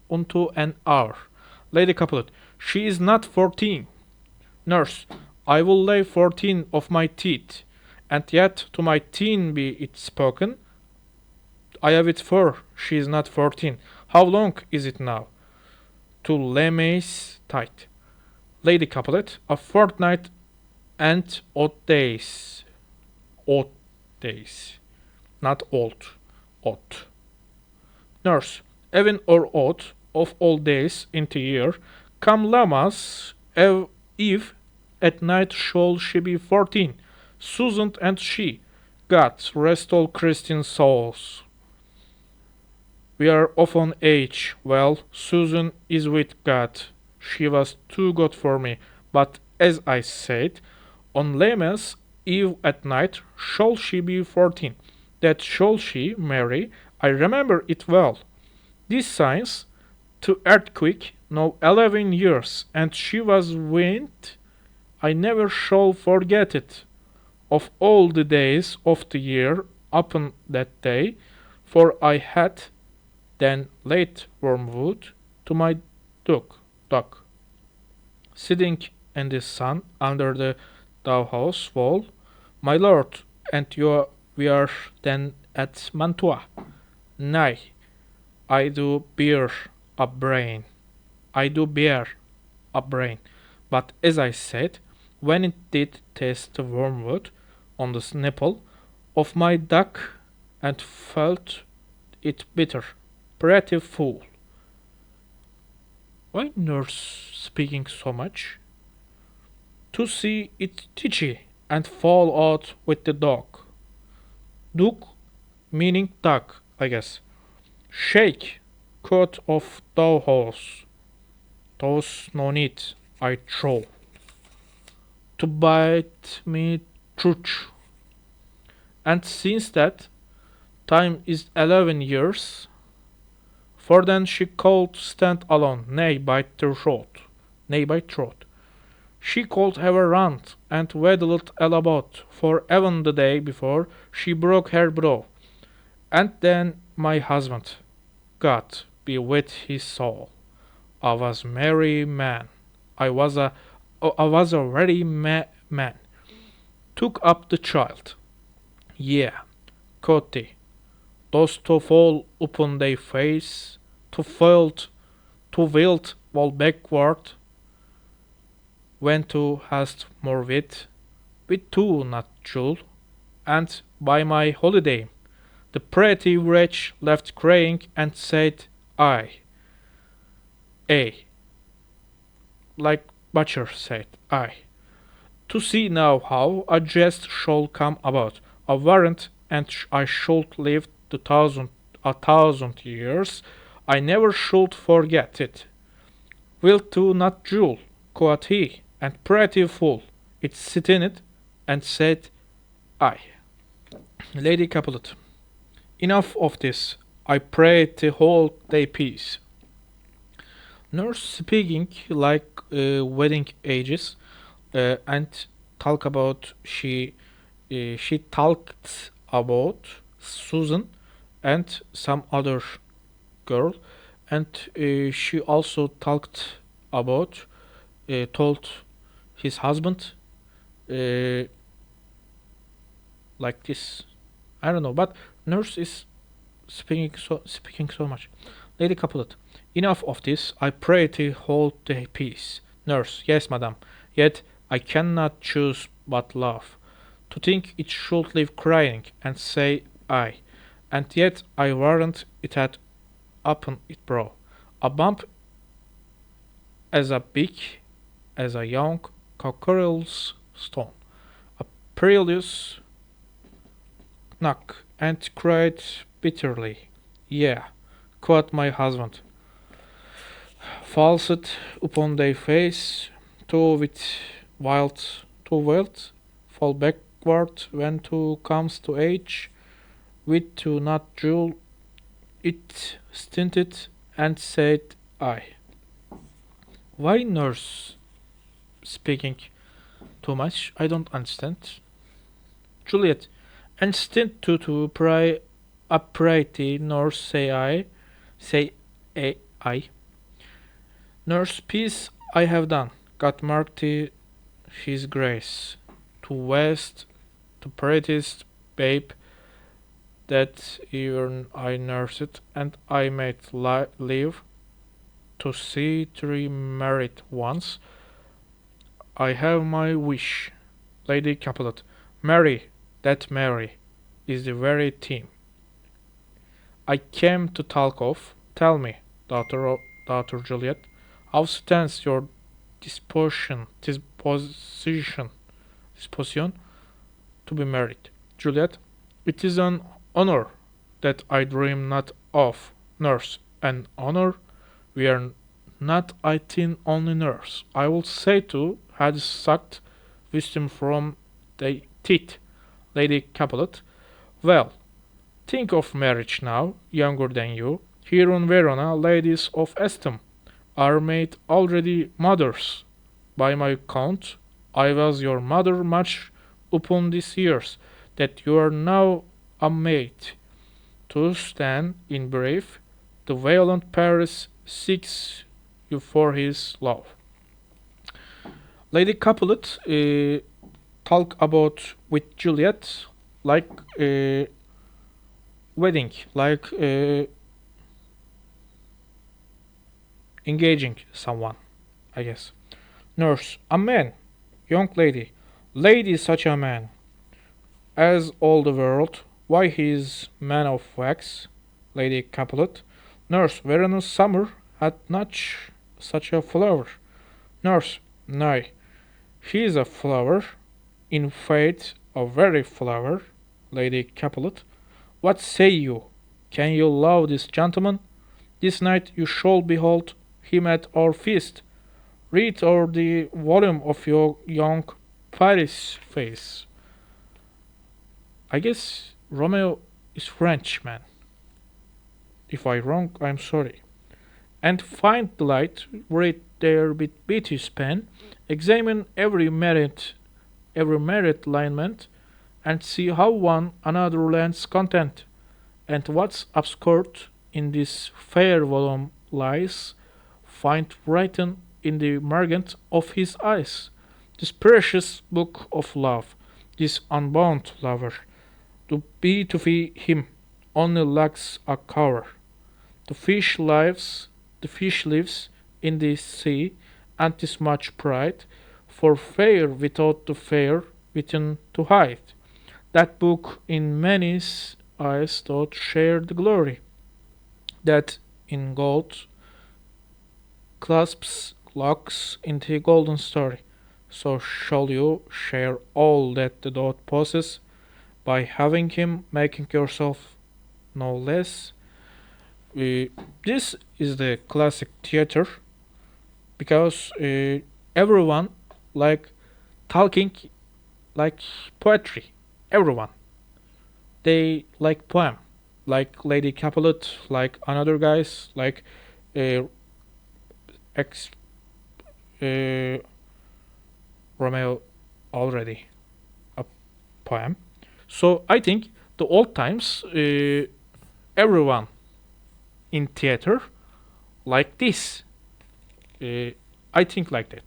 Unto an hour. Lady Capulet, she is not 14. Nurse, I will lay 14 of my teeth, and yet to my teen be it spoken. I have it for she is not 14. How long is it now? To Lemay's tight. Lady Capulet, a fortnight and odd days. Odd days. Not old. Odd. Nurse, even or odd of all days in the year, come Lamas, if at night shall she be 14, Susan and she, God rest all Christian souls. We are of an age, well, Susan is with God, she was too good for me, but as I said, on Lammas eve at night shall she be 14, that shall she marry, I remember it well. This science, to earthquake, now 11 years, and she was wind, I never shall forget it, of all the days of the year upon that day, for I had then laid wormwood to my duck, sitting in the sun under the house wall, my lord, and you we are then at Mantua. Nay, I do bear a brain. I do bear a brain. But as I said, when it did taste the wormwood on the nipple of my duck and felt it bitter, pretty fool. Why nurse speaking so much? To see it titchy and fall out with the dog. Duck meaning duck, I guess. Shake, coat of thou horse. Those no need, I trow. To bite me truth. And since that time is 11 years, for then she could stand alone, nay by throat, nay by throat. She could have run and waddled about, for even the day before she broke her brow. And then my husband, God be with his soul, I was merry man, I was a ready man, took up the child. Yeah, Cotty, those to fall upon their face, to wilt while backward, when thou hast more wit, with two not jewel, and by my holiday. The pretty wretch left crying and said, I, a, like Butcher said, I. To see now how a jest shall come about, a warrant, and I should live a thousand years, I never should forget it. Wilt thou not, Jule? Quoth he, and pretty full. It sit in it, and said, I. Lady Capulet. Enough of this. I pray to hold thy peace. Nurse speaking like wedding ages, and talk about she talked about Susan and some other girl, and she also talked about told his husband uh, like this. I don't know, but nurse is speaking so much. Lady Capulet. Enough of this. I pray to hold the peace. Nurse. Yes, madam. Yet I cannot choose but love. To think it should leave crying and say I, and yet I warrant it had upon it brow a bump as a big as a young cockerel's stone, a perilous knock, and cried bitterly, Yea, quoth my husband, falsed upon thy face, wild, too wild, fall backward when thou comes to age, with to not jewel it stinted, and said I. Why nurse speaking too much? I don't understand. Juliet, and stint to pray a pretty nurse say I. Nurse, peace I have done. God mark to his grace. To west, the prettiest babe that even I nursed, and I might live to see three married once. I have my wish, Lady Capulet. Mary, that Mary, is the very theme I came to talk of. Tell me, daughter Juliet, how stands your disposition to be married? Juliet, it is an honor that I dream not of, nurse, an honor we are not I think only nurse. I will say too, had sucked wisdom from thy teeth, Lady Capulet. Well, think of marriage now, younger than you. Here in Verona, ladies of esteem are made already mothers. By my count, I was your mother much upon these years, that you are now a maid. To stand in brief, the violent Paris seeks you for his love. Lady Capulet talk about with Juliet like wedding, like engaging someone, I guess. Nurse, a man, young lady, lady such a man, as all the world, why he is man of wax, Lady Capulet. Nurse, Veron's summer had not such a flower. Nurse, nay, he is a flower, in faith a very flower, Lady Capulet. What say you? Can you love this gentleman? This night you shall behold him at our feast. Read o'er the volume of your young Paris face. I guess Romeo is French, man. If I wrong, I'm sorry. And find the light, read there with Beatty's pen, examine every merit lineament, and see how one another lends content, and what's obscured in this fair volume lies, find written in the margent of his eyes, this precious book of love, this unbound lover, to be to him only lacks a cover. The the fish lives in the sea, and is much pride, for fair without the fair written to hide. That book in many's eyes doth share the glory, that in gold clasps locks into golden story. So shall you share all that the dot possess by having him making yourself no less. This is the classic theater because everyone like talking like poetry. Everyone they like poem, like Lady Capulet, like another guys, like uh, ex uh, Romeo already a poem. So I think the old times everyone in theater like this. Uh, I think like that.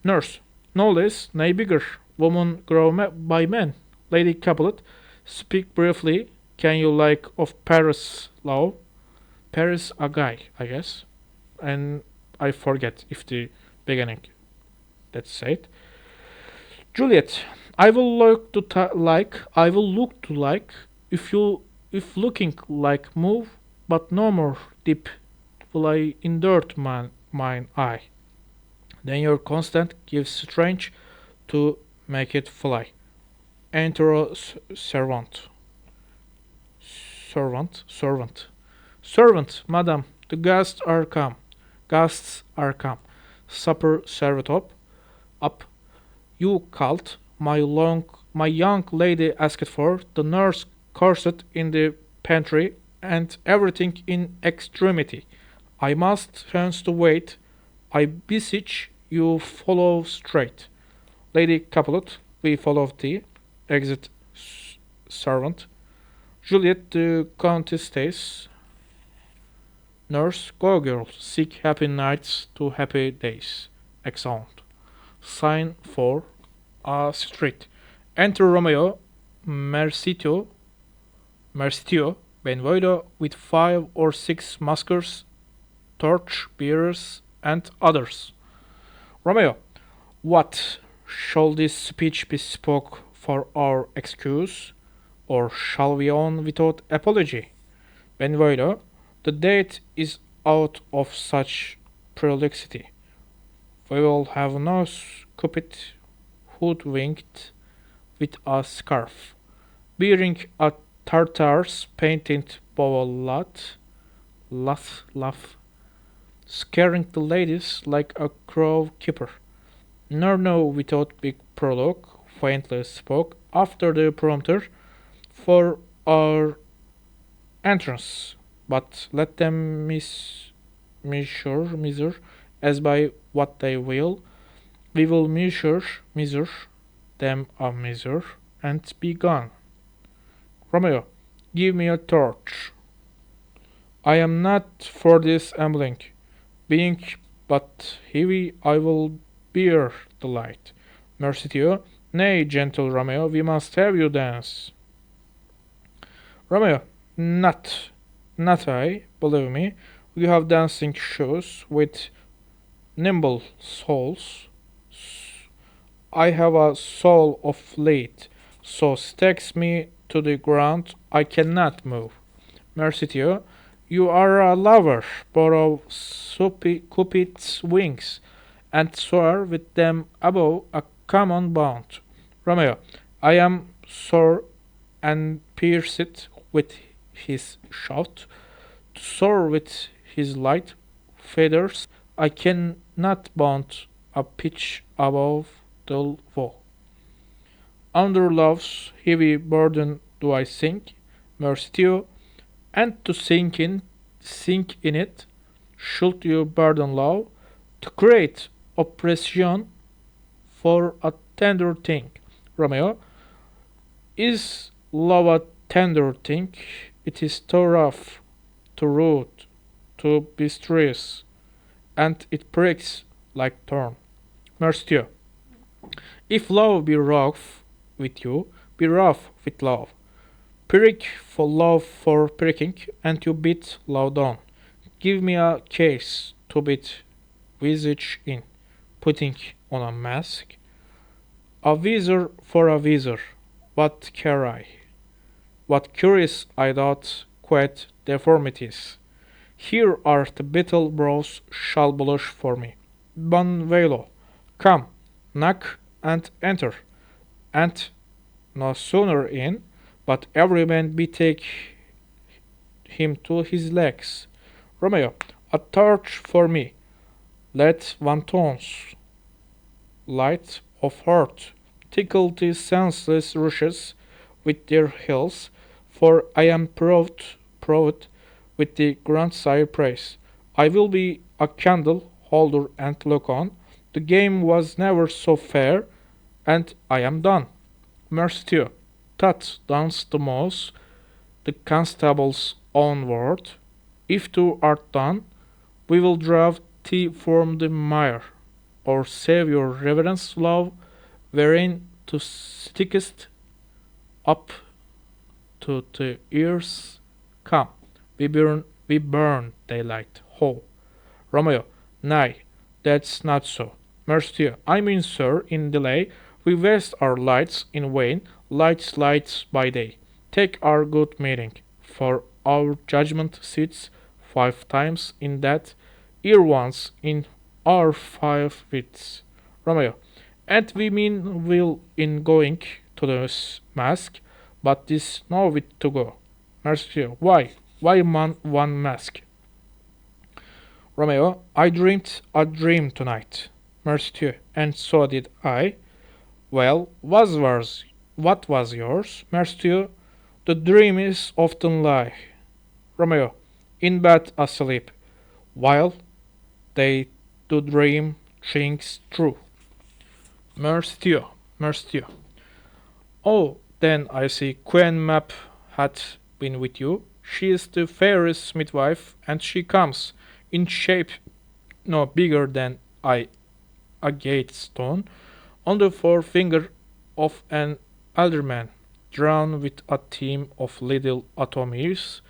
Nurse, no less, nay bigger. Woman grow by men. Lady Capulet, speak briefly. Can you like of Paris law? Paris a guy, I guess, and I forget if the beginning that's said. Juliet, I will look to like. I will look to like. If looking like move, but no more deep will I indert mine eye. Then your constant gives strange to make it fly. Enter a servant. Servant, madam, the guests are come. Guests are come. Supper served up. You called my young lady asked for the nurse cursed in the pantry and everything in extremity. I must hence to wait. I beseech you follow straight. Lady Capulet, we follow thee. Exit servant. Juliet the Countess stays. Nurse, go girl, seek happy nights to happy days. Exeunt. Sign for a street. Enter Romeo, Mercitio, Benvolio with 5 or 6 maskers, torch bearers, and others. Romeo, what shall this speech be spoke for our excuse, or shall we on without apology? Benvolio, the date is out of such prolixity. We will have no Cupid hoodwinked with a scarf, bearing a tartar's painted bowalat, laugh, scaring the ladies like a crow keeper. Nor no without big prologue, faintly spoke after the prompter for our entrance, but let them measure as by what they will. We will measure them a measure, and be gone. Romeo, give me a torch. I am not for this ambling. Being but heavy, I will bear the light. Mercutio, nay, gentle Romeo, we must have you dance. Romeo, not I, believe me. You have dancing shoes with nimble soles. I have a soul of lead, so stakes me to the ground I cannot move. Mercutio, you are a lover, borrow Cupid's wings, and soar with them above a common bound. Romeo, I am sore and pierced with his shout, to soar with his light feathers, I cannot bound a pitch above the woe. Under love's heavy burden do I sink, Mercutio, and to sink in it, should you burden love, to create oppression for a tender thing. Romeo, is love a tender thing? It is too rough, too rude, too boisterous, and it pricks like thorn. Mercutio, if love be rough with you, be rough with love. Prick for love for pricking, and you beat love down. Give me a case to beat visage in, putting on a mask. A visor for a visor, what care I? What curious I doubt quite deformities. Here are the beetle brows shall blush for me. Bon velo, come, knock and enter, and no sooner in, but every man betake him to his legs. Romeo, a torch for me. Let wantons, light of heart, tickle these senseless rushes with their heels, for I am proud with the grandsire praise. I will be a candle holder and look on. The game was never so fair, and I am done. Monsieur, that danced the mouse, the constable's own word. If thou art done, we will drive thee from the mire, or save your reverence love, wherein thou stickest up to the ears. Come, we burn daylight. Ho! Romeo, nay, that's not so. Monsieur, I mean, sir, in delay, we waste our lights in vain, lights by day. Take our good meaning, for our judgment sits 5 times in that, ear once in our 5 wits. Romeo, and we mean will in going to the mask, but this no wit to go. Monsieur, why? Why man one mask? Romeo, I dreamed a dream tonight. Monsieur, and so did I. Well, what was yours, Monsieur? The dream is often lie. Romeo, in bed asleep, while they do dream things true. Monsieur. Oh, then I see Queen Mab hath been with you. She is the fairest midwife, and she comes in shape no bigger than a gate stone, on the forefinger of an alderman, drawn with a team of little atomies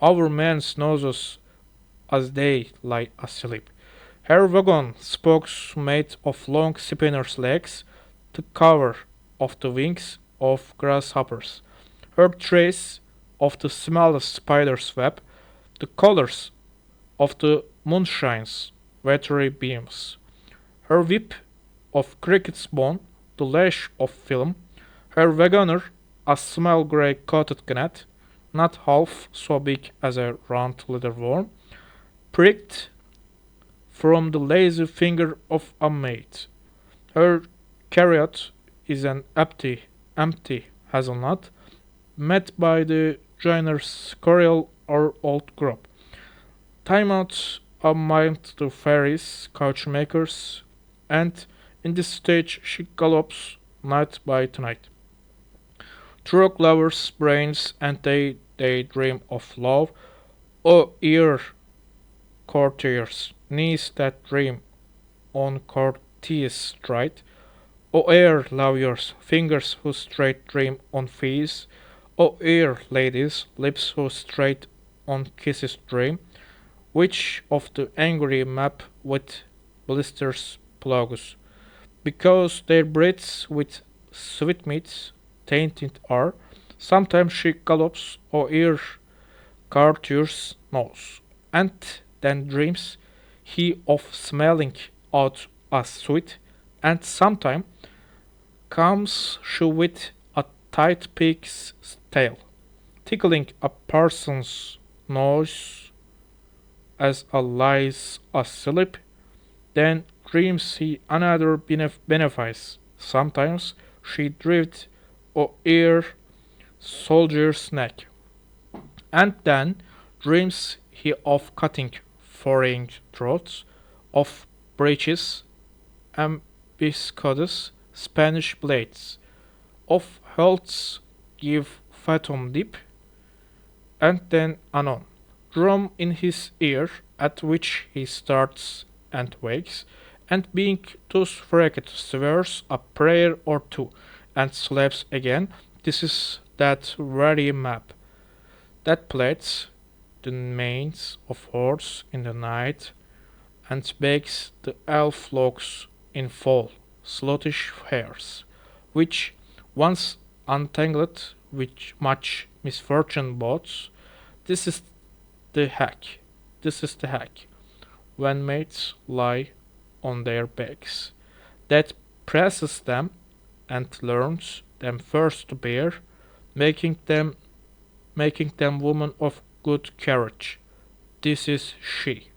over men's noses as they lie asleep. Her wagon spokes made of long spinner's legs, the cover of the wings of grasshoppers, her trace of the smallest spider's web, the colors of the moonshine's watery beams, her whip of cricket's bone, the lash of film, her wagoner a small grey coated gnat, not half so big as a round leather worm, pricked from the lazy finger of a maid. Her chariot is an empty hazelnut, met by the joiner's squirrel or old grub. Time out a mind to fairies, couchmakers, and in this stage she gallops night by night. Through lovers' brains, and they dream of love. O ear courtiers, knees that dream on courteous stride. O ear lawyers, fingers who straight dream on fees. O ear ladies, lips who straight on kisses dream. Which of the angry map with blisters plagues? Because their breaths with sweetmeats tainted are, sometimes she gallops or ear courtier's nose, and then dreams he of smelling out a sweet, and sometime comes she with a tight pig's tail, tickling a parson's nose as a lies asleep, then dreams he another benefice. Sometimes she drift or ear soldier's neck, and then dreams he of cutting foreign throats, of breeches, ambuscades, Spanish blades, of healths give phantom deep, and then anon, drum in his ear, at which he starts and wakes, and being thus freaked swears a prayer or two, and sleeps again. This is that very map that plaits the manes of horse in the night, and bakes the elf locks in fall, sluttish hairs. which once untangled with much misfortune boats. This is the hack. This is the hack. When mates lie on their backs, that presses them and learns them first to bear, making them making them women of good courage. This is she.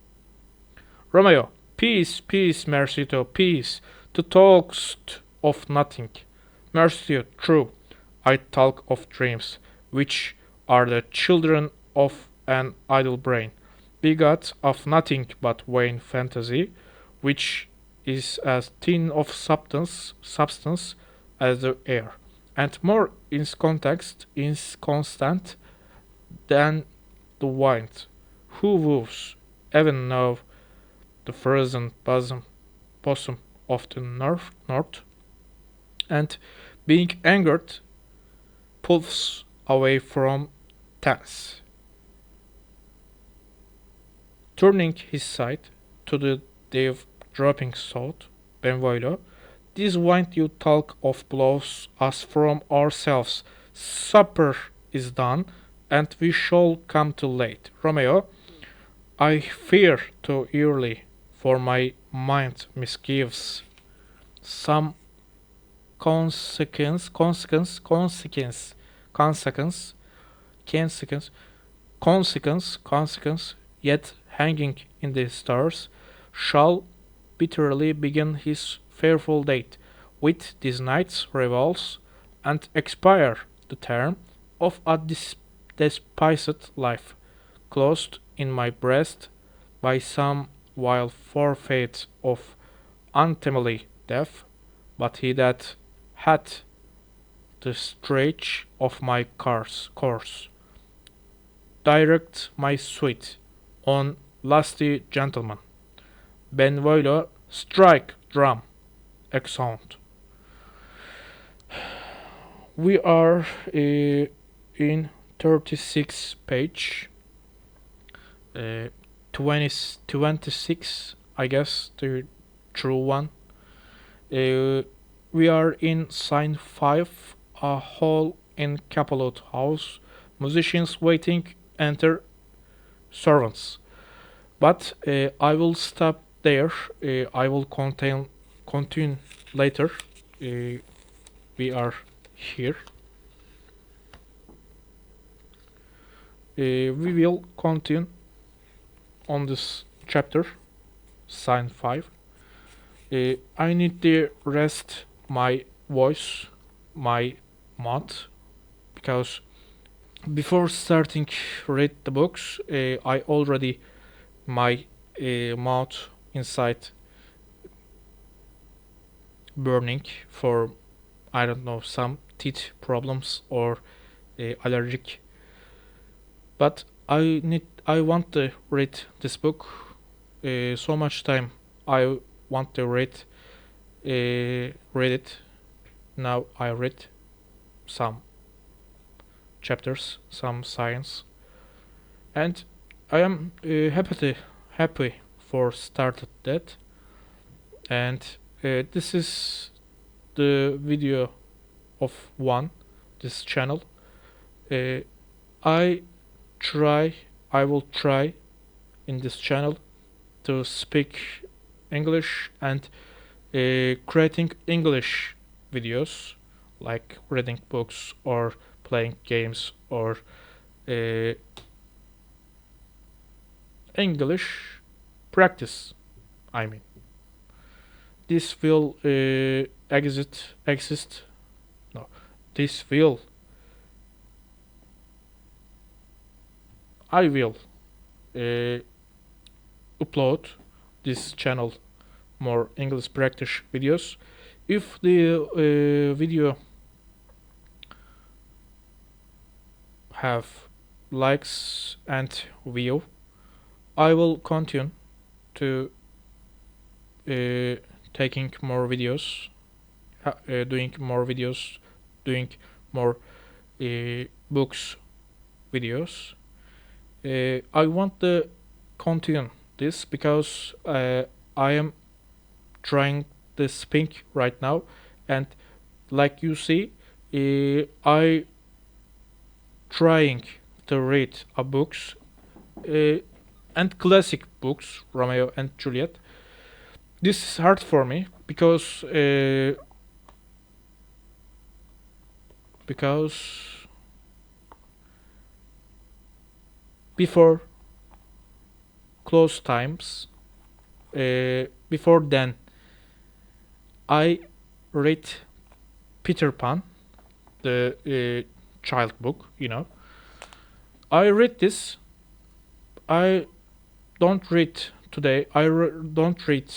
Romeo, peace, peace, Mercito, peace. To talkst of nothing. Mercito, true. I talk of dreams, which are the children of an idle brain, begot of nothing but vain fantasy, which is as thin of substance as the air, and more inconstant than the wind. Who woos, even now, the frozen bosom of the north, and being angered, pulls away from thence. Turning his sight to the dev dropping south, Benvolio, this wind you talk of blows us from ourselves. Supper is done, and we shall come too late. Romeo, I fear too early, for my mind misgives some consequence, consequence, consequence, yet hanging in the stars, shall bitterly begin his fearful date with this night's revels, and expire the term of a despised life, closed in my breast by some wild forfeit of untimely death, but he that hath the stretch of my course, direct my suit on lusty gentleman. Benvolio, strike drum, exeunt. We are in 36 page, 26, I guess, the true one. We are in sign 5, a hall in Capulet House. Musicians waiting, enter servants. But I will stop there. I will continue later. We are here. We will continue on this chapter, sign 5. I need to rest my voice, my mouth, because before starting read the books, I already my mouth inside burning for, I don't know, some teeth problems or allergic. But I want to read this book so much time. I want to read it. Now I read some chapters, some science, and I am happy for started that. And this is the video of one this channel. I I will try in this channel to speak English and creating English videos, like reading books or playing games or English practice. I mean, this will exist. No, this will. I will upload this channel more English practice videos. If the video have likes and view, I will continue to taking more videos, doing more videos, doing more books videos. I want to continue this because I am trying to speak right now, and like you see, I trying to read a books uh, and classic books, Romeo and Juliet. This is hard for me because before close times, before then, I read Peter Pan, the child book. I read this. I don't read today. Don't read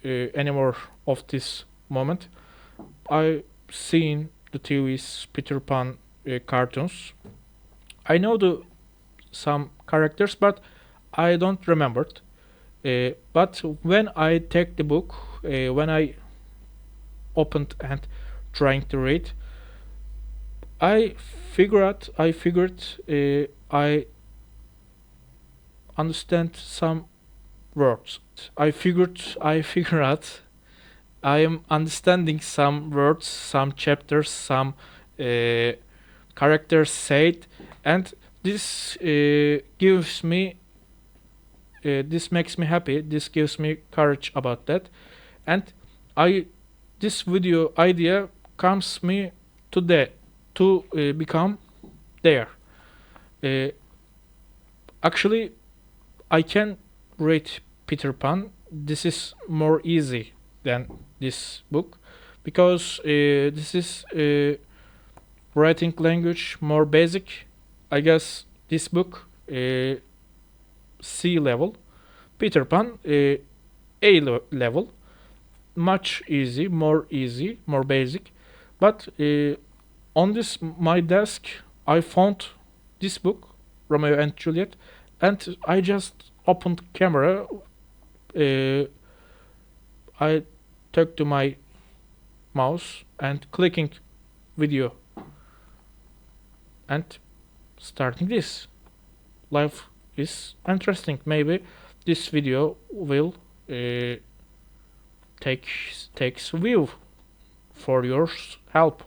anymore of this moment. I seen the TV's Peter Pan cartoons. I know the some characters, but I don't remember it. But when I take the book, when I opened and trying to read, I figured I understand some words. I figure out I am understanding some words, some chapters, some uh, characters said, and this this makes me happy. This gives me courage about that, and I this video idea comes me today to become there. Uh, Actually, I can rate Peter Pan. This is more easy than this book because this is writing language more basic. I guess this book C level, Peter Pan level, much easy, more basic. But on this my desk, I found this book, Romeo and Juliet, and I just opened camera. Uh, I took to my mouse and clicking video and starting this. Life is interesting. Maybe this video will uh, take takes view for your help.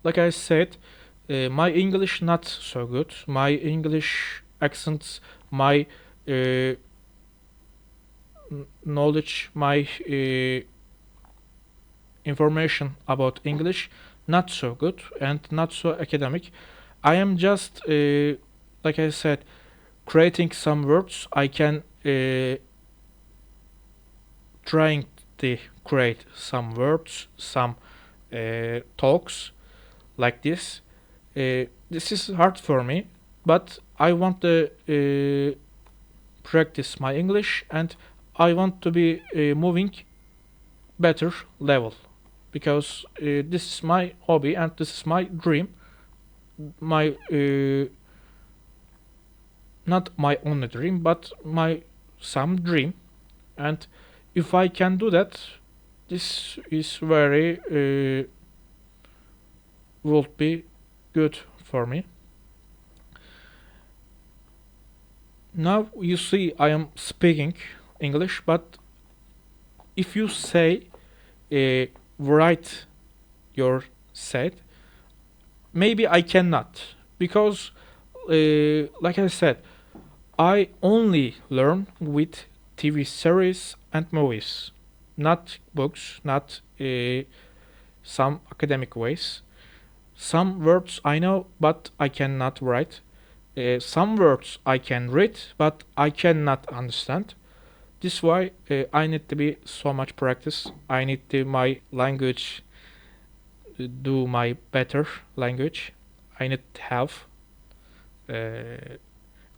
Like I said, my English not so good. My English accents, my uh, knowledge, my information about English not so good and not so academic. I am just like I said, creating some words. I can trying to create some words, some talks like this. This is hard for me, but I want to practice my English and I want to be moving better level because this is my hobby and this is my dream. My not my only dream, but my some dream. And if I can do that, this is very would be good for me. Now you see I am speaking English, but if you say write your set, maybe I cannot because like I said, I only learn with TV series and movies, not books, not some academic ways. Some words I know, but I cannot write. Some words I can read, but I cannot understand. This is why I need to be so much practice. I need to my language do my better language. I need to have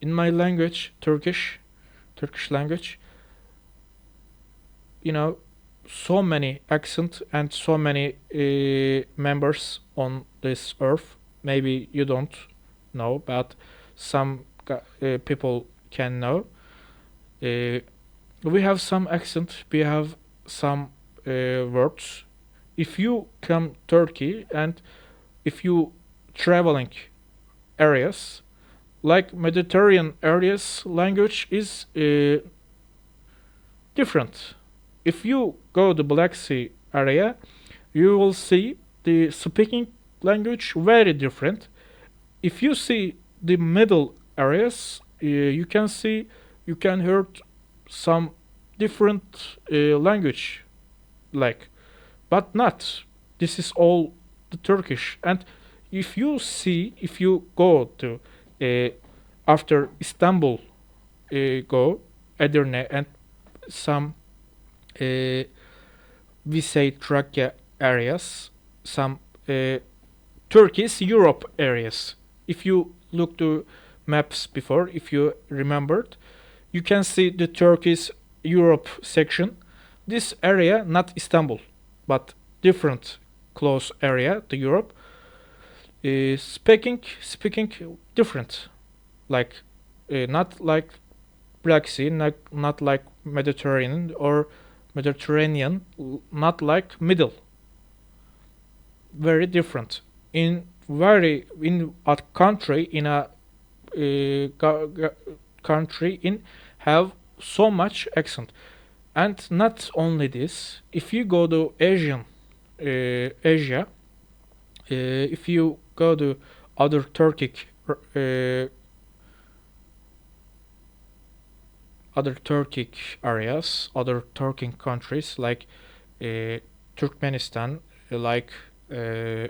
in my language Turkish language. You know, so many accent and so many members on this earth. Maybe you don't know, but some people can know. We have some accent. We have some words. If you come Turkey and if you traveling areas like Mediterranean areas, language is different. If you go to Black Sea area, you will see the speaking language very different. If you see the middle areas, you can see, you can hear some different language, like, but not. This is all the Turkish. And if you see, if you go to after Istanbul, go Edirne and some uh, we say Trakya areas, some Turkey's Europe areas. If you look to maps before, if you remembered, you can see the Turkey's Europe section. This area, not Istanbul, but different close area to Europe, is speaking different, like not like Black Sea, not like Mediterranean or Mediterranean, not like middle, very different. In a country, in a country in have so much accent. And not only this, if you go to Asia, if you go to other Turkic areas, other Turkic countries like Turkmenistan, like uh,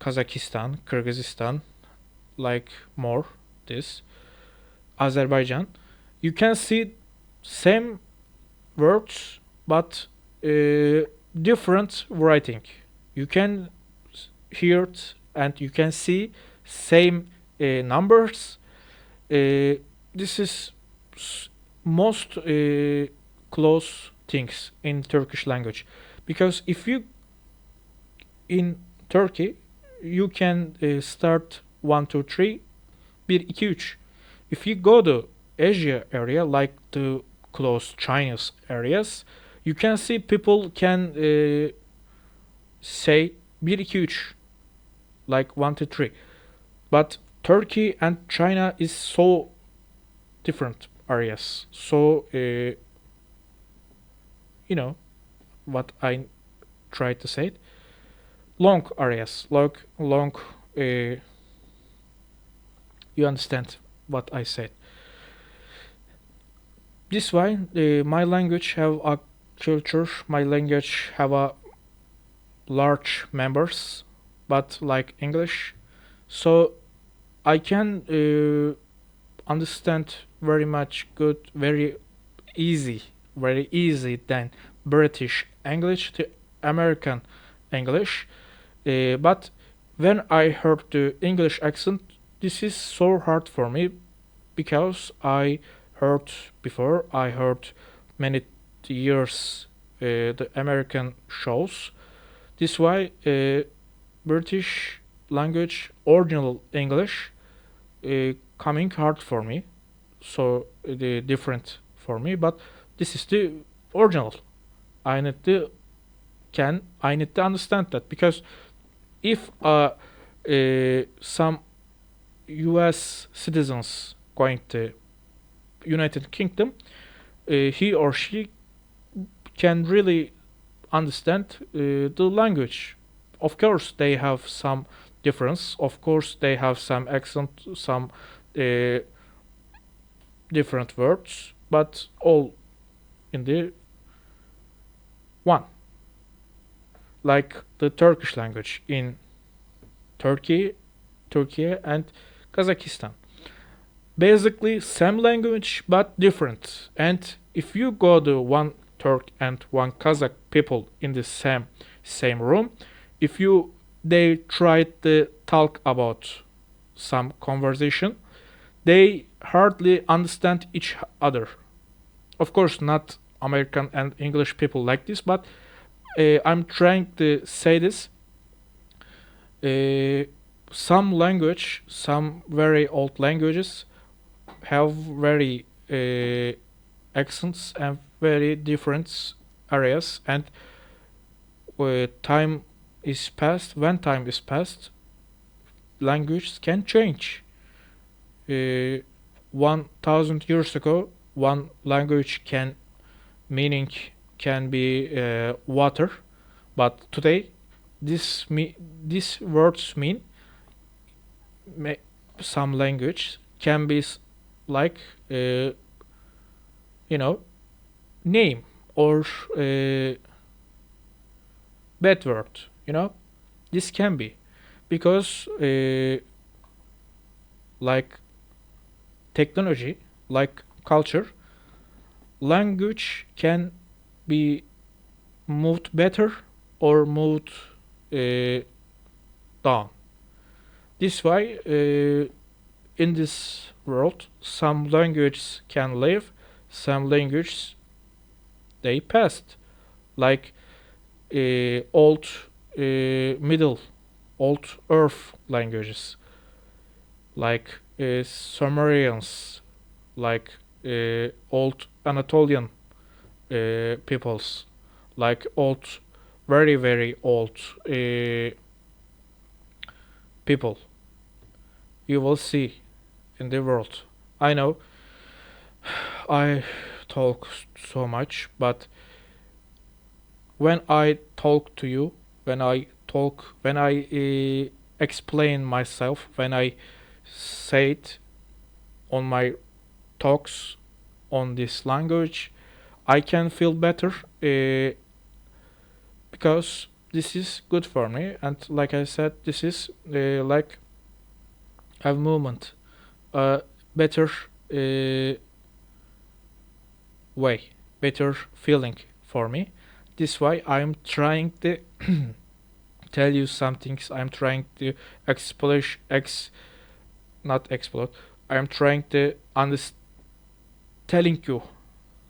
Kazakhstan, Kyrgyzstan, like more this Azerbaijan, you can see same words but different writing. You can hear it and you can see same numbers. This is most close things in Turkish language, because if you in Turkey you can start 1 2 3 1 2 3. If you go to Asia area, like the close Chinese areas, you can see people can say 1 2 3, like 1 2 3. But Turkey and China is so different areas. So you know what I tried to say. Long areas, long. You understand what I said. This why my language have a culture. My language have a large members, but like English, so I can understand very much good, very easy than British English to American English. But when I heard the English accent, this is so hard for me, because I heard before, I heard many years the American shows. This why British language, original English, coming hard for me, so the different for me. But this is the original. I need to I need to understand that, because if some U.S. citizens going to United Kingdom, he or she can really understand the language. Of course, they have some difference. Of course, they have some accent, some uh, different words, but all in the one. Like the Turkish language in Turkey and Kazakhstan. Basically, same language but different. And if you go to one Turk and one Kazakh people in the same room, if you they try to talk about some conversation, they hardly understand each other. Of course, not American and English people like this, but I'm trying to say this. Some language, some very old languages have very accents and very different areas, and time is passed. When time is passed, languages can change. 1,000 years ago, one language can meaning can be water, But today, these words mean ma- some language can be like you know name or bad word. This can be because like technology, like culture, language can be moved better or moved uh, down. This why in this world some languages can live, some languages they passed, like old middle old earth languages, like Sumerians, like old Anatolian peoples, like old, very very old people you will see in the world. I know I talk so much, but when I talk to you, when I explain myself, when I say it on my talks on this language, I can feel better because this is good for me. And like I said, this is like a movement, a better way, better feeling for me. This why I'm trying to tell you some things. I'm trying to explain, not explode. I'm trying to understand, telling you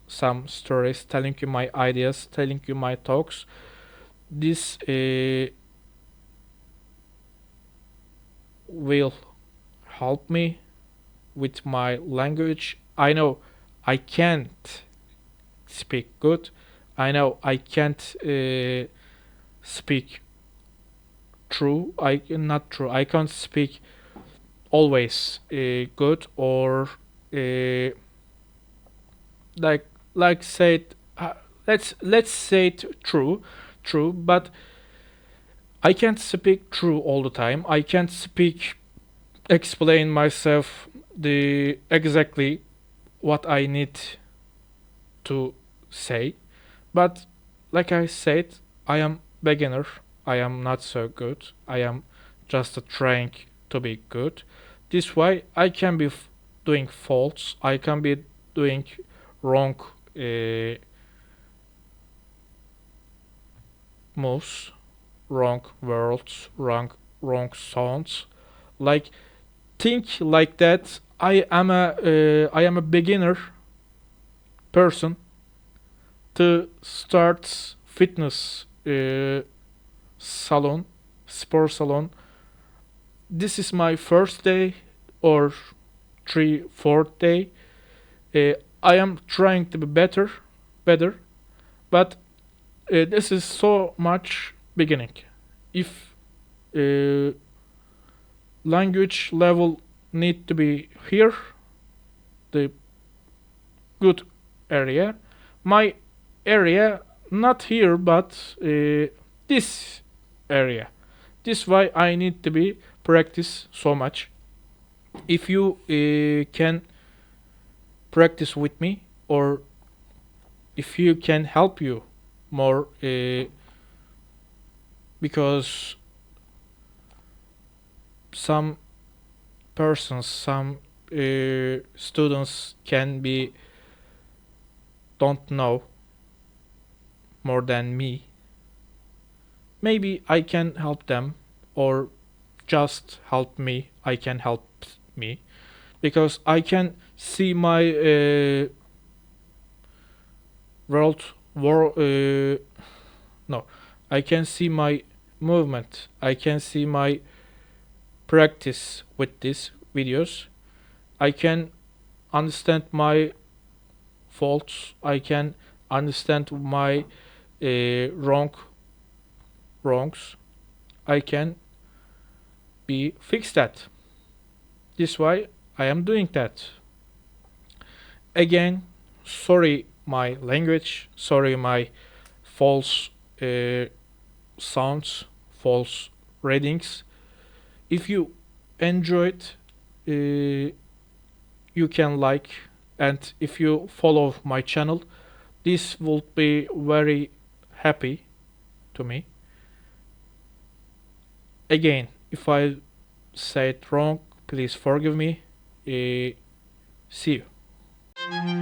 some stories, telling you my ideas, telling you my talks. This will help me with my language. I know I can't speak good. I know I can't speak true. I not true. I can't speak always good or uh, like say it, let's say it true. But I can't speak true all the time. I can't speak explain myself the exactly what I need to say. But like I said, I am beginner. I am not so good. I am just trying to be good. This way I can be doing faults. I can be doing wrong uh, moves, wrong words, wrong sounds. Like think like that. I am a beginner person to start fitness salon, sport salon. This is my first day or three, fourth day. Uh, I am trying to be better, but this is so much beginning. If uh, language level need to be here, the good area, my area not here, but this area. This why I need to be practice so much. If you can practice with me, or if you can help you more, because some persons, some students can be don't know more than me. Maybe I can help them, or just help me. I can help me because I can see my world war. No, I can see my movement. I can see my practice with these videos. I can understand my faults. I can understand my wrongs. I can be fix that. This why I am doing that. Again, sorry my language, sorry my false sounds, false readings. If you enjoyed, uh, you can like, and if you follow my channel, this would be very happy to me. Again, if I say it wrong, please forgive me. See you.